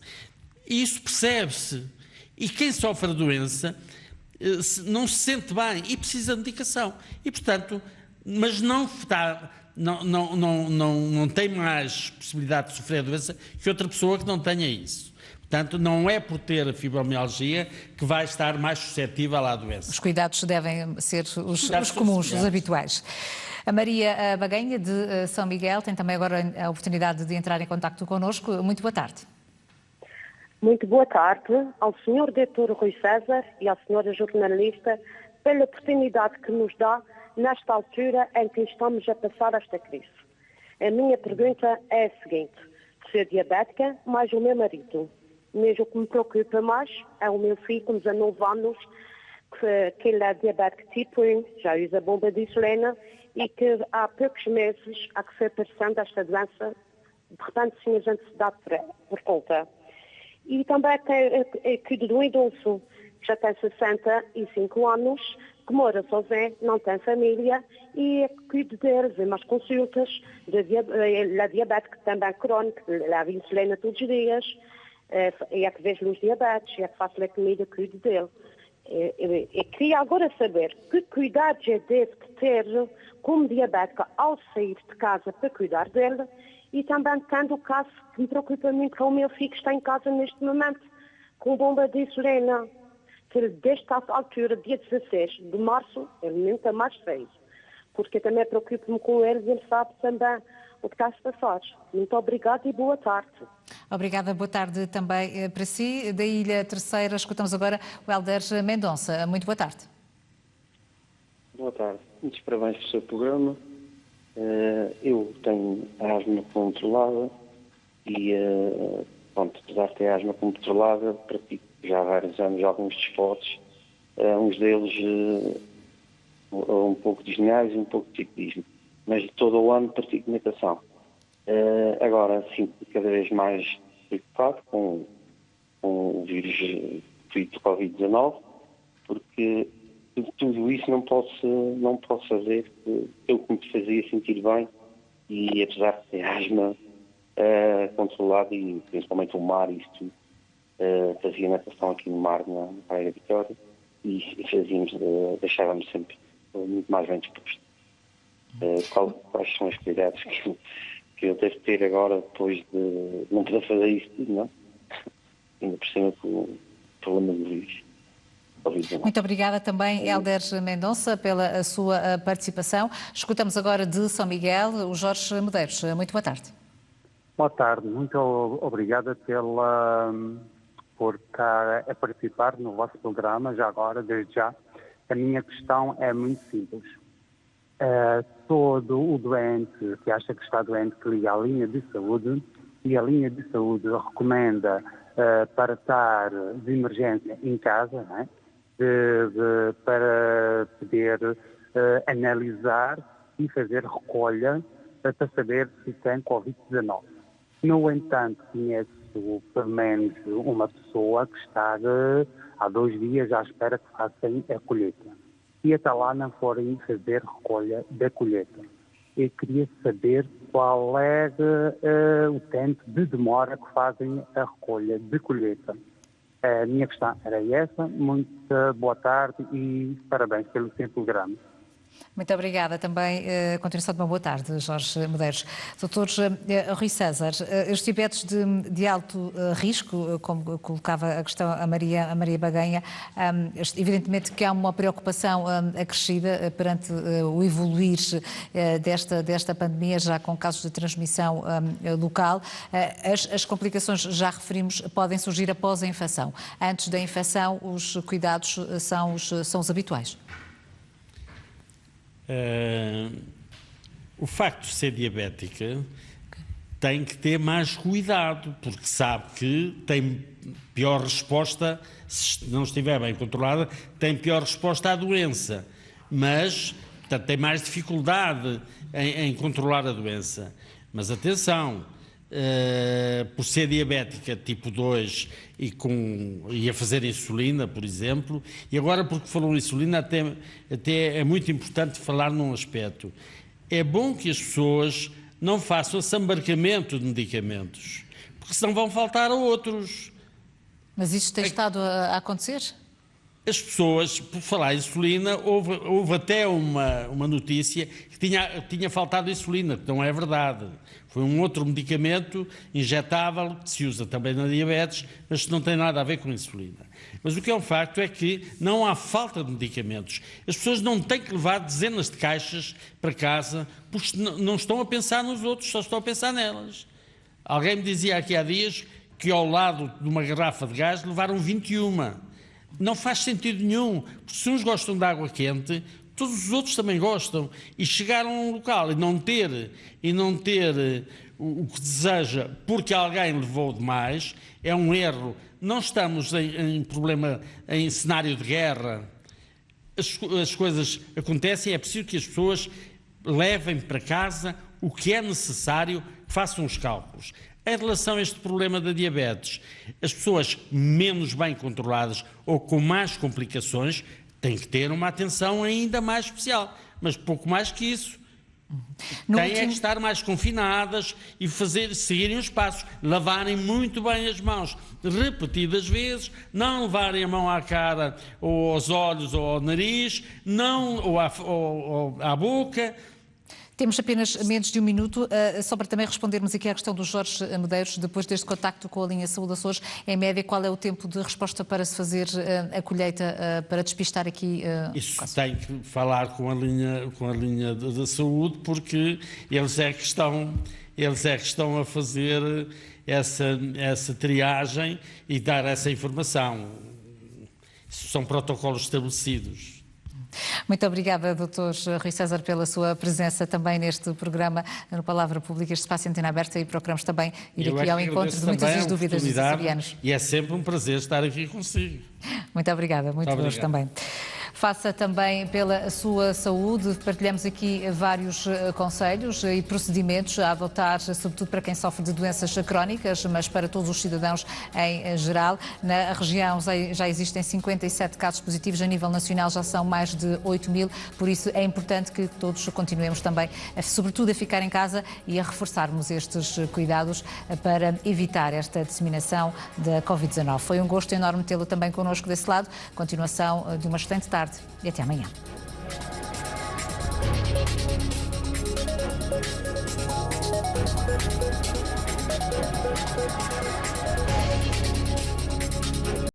E isso percebe-se. E quem sofre a doença não se sente bem e precisa de medicação. E, portanto, mas não tem mais possibilidade de sofrer a doença que outra pessoa que não tenha isso. Portanto, não é por ter a fibromialgia que vai estar mais suscetível à doença.
Os cuidados devem ser os comuns, os habituais. A Maria Baganha, de São Miguel, tem também agora a oportunidade de entrar em contacto connosco. Muito boa tarde.
Muito boa tarde ao Sr. Dr. Rui César e à Sra. Jornalista pela oportunidade que nos dá nesta altura em que estamos a passar esta crise. A minha pergunta é a seguinte: sou diabética, mas o meu marido. Mesmo que me preocupa mais é o meu filho com 19 anos, que ele é diabético tipo 1, já usa bomba de insulina e que há poucos meses há que foi aparecendo esta doença, de repente sim a gente se dá por conta. E também cuido de um idoso que já tem 65 anos, que mora sozinho, não tem família, e cuido deles em umas consultas. Ele é diabético também crónico, leva insulina todos os dias, é que vejo os diabetes, é que faço a comida, cuido dele. Eu queria agora saber que cuidados eu devo ter como diabética ao sair de casa para cuidar dele. E também tendo o caso que me preocupa muito com o meu filho que está em casa neste momento, com bomba de insulina, que ele desde a altura, dia 16 de março, ele nunca mais fez. Porque eu também preocupo-me com ele e ele sabe também o que está a se passar. Muito obrigada e boa tarde.
Obrigada, boa tarde também para si. Da Ilha Terceira, escutamos agora o Helder Mendonça. Muito boa tarde.
Boa tarde. Muitos parabéns pelo seu programa. Eu tenho a asma controlada e, pronto, apesar de ter a asma controlada, pratico já há vários anos alguns desportos, uns deles um pouco de ginásio e um pouco de ciclismo, mas todo o ano pratico natação. Agora, sinto cada vez mais preocupado com o vírus do Covid-19, porque tudo isso não posso fazer eu que me fazia sentir bem, e apesar de ter asma controlada e principalmente o mar, isto fazia natação aqui no mar, na Praia da Vitória, e deixávamos sempre muito mais bem disposto. Quais são os cuidados que eu devo ter agora, depois de não poder fazer isso tudo, não? Ainda por cima com o problema do vírus.
Muito obrigada também, Hélder Mendonça, pela sua participação. Escutamos agora de São Miguel o Jorge Medeiros. Muito boa tarde.
Boa tarde, muito obrigada por estar a participar no vosso programa, já agora, desde já. A minha questão é muito simples. Todo o doente que acha que está doente que liga à linha de saúde, e a linha de saúde recomenda para estar de emergência em casa, não é? Para poder analisar e fazer recolha para saber se tem Covid-19. No entanto, conheço pelo menos uma pessoa que está há 2 dias à espera que façam a colheita. E até lá não forem fazer recolha da colheita. Eu queria saber qual é o tempo de demora que fazem a recolha de colheita. A minha questão era essa. Muito boa tarde e parabéns pelo seu programa.
Muito obrigada também. Continuação de uma boa tarde, Jorge Medeiros. Doutor Rui César, os diabetes de alto risco, como colocava a questão a Maria Baganha, evidentemente que há uma preocupação acrescida perante o evoluir desta pandemia, já com casos de transmissão local. As complicações, já referimos, podem surgir após a infecção. Antes da infecção, os cuidados são os habituais.
O facto de ser diabética tem que ter mais cuidado, porque sabe que tem pior resposta, se não estiver bem controlada, tem pior resposta à doença, mas portanto, tem mais dificuldade em controlar a doença. Mas atenção, por ser diabética tipo 2 e a fazer insulina, por exemplo, e agora porque falou em insulina, até é muito importante falar num aspecto. É bom que as pessoas não façam esse embarcamento de medicamentos, porque senão vão faltar a outros.
Mas isto tem estado a acontecer?
As pessoas, por falar em insulina, houve até uma notícia que tinha faltado insulina, que não é verdade. Foi um outro medicamento injetável que se usa também na diabetes, mas que não tem nada a ver com insulina. Mas o que é um facto é que não há falta de medicamentos. As pessoas não têm que levar dezenas de caixas para casa, porque não estão a pensar nos outros, só estão a pensar nelas. Alguém me dizia aqui há dias que ao lado de uma garrafa de gás levaram 21. Não faz sentido nenhum, porque se uns gostam de água quente, todos os outros também gostam. E chegar a um local e não ter o que deseja porque alguém levou demais, é um erro. Não estamos em cenário de guerra. As coisas acontecem, é preciso que as pessoas levem para casa o que é necessário, façam os cálculos. Em relação a este problema da diabetes, as pessoas menos bem controladas ou com mais complicações têm que ter uma atenção ainda mais especial, mas pouco mais que isso. Têm que estar mais confinadas e seguirem os passos, lavarem muito bem as mãos, repetidas vezes, não levarem a mão à cara ou aos olhos ou ao nariz, ou à boca.
Temos apenas menos de 1 minuto, só para também respondermos aqui à questão do Jorge Medeiros, depois deste contacto com a linha Saúde Açores, em média, qual é o tempo de resposta para se fazer a colheita, para despistar aqui
Isso tem que falar com a linha da saúde, porque eles é que estão a fazer essa triagem e dar essa informação. Isso são protocolos estabelecidos.
Muito obrigada, Dr. Rui César, pela sua presença também neste programa no Palavra Pública, este espaço Antena Aberta, e procuramos também ir aqui ao encontro de muitas das dúvidas dos açorianos.
E é sempre um prazer estar aqui consigo.
Muito obrigada, muito gosto também. Faça também pela sua saúde. Partilhamos aqui vários conselhos e procedimentos a adotar, sobretudo para quem sofre de doenças crónicas, mas para todos os cidadãos em geral. Na região já existem 57 casos positivos, a nível nacional já são mais de 8 mil, por isso é importante que todos continuemos também, sobretudo, a ficar em casa e a reforçarmos estes cuidados para evitar esta disseminação da Covid-19. Foi um gosto enorme tê-lo também connosco desse lado. Continuação de uma excelente tarde e até amanhã.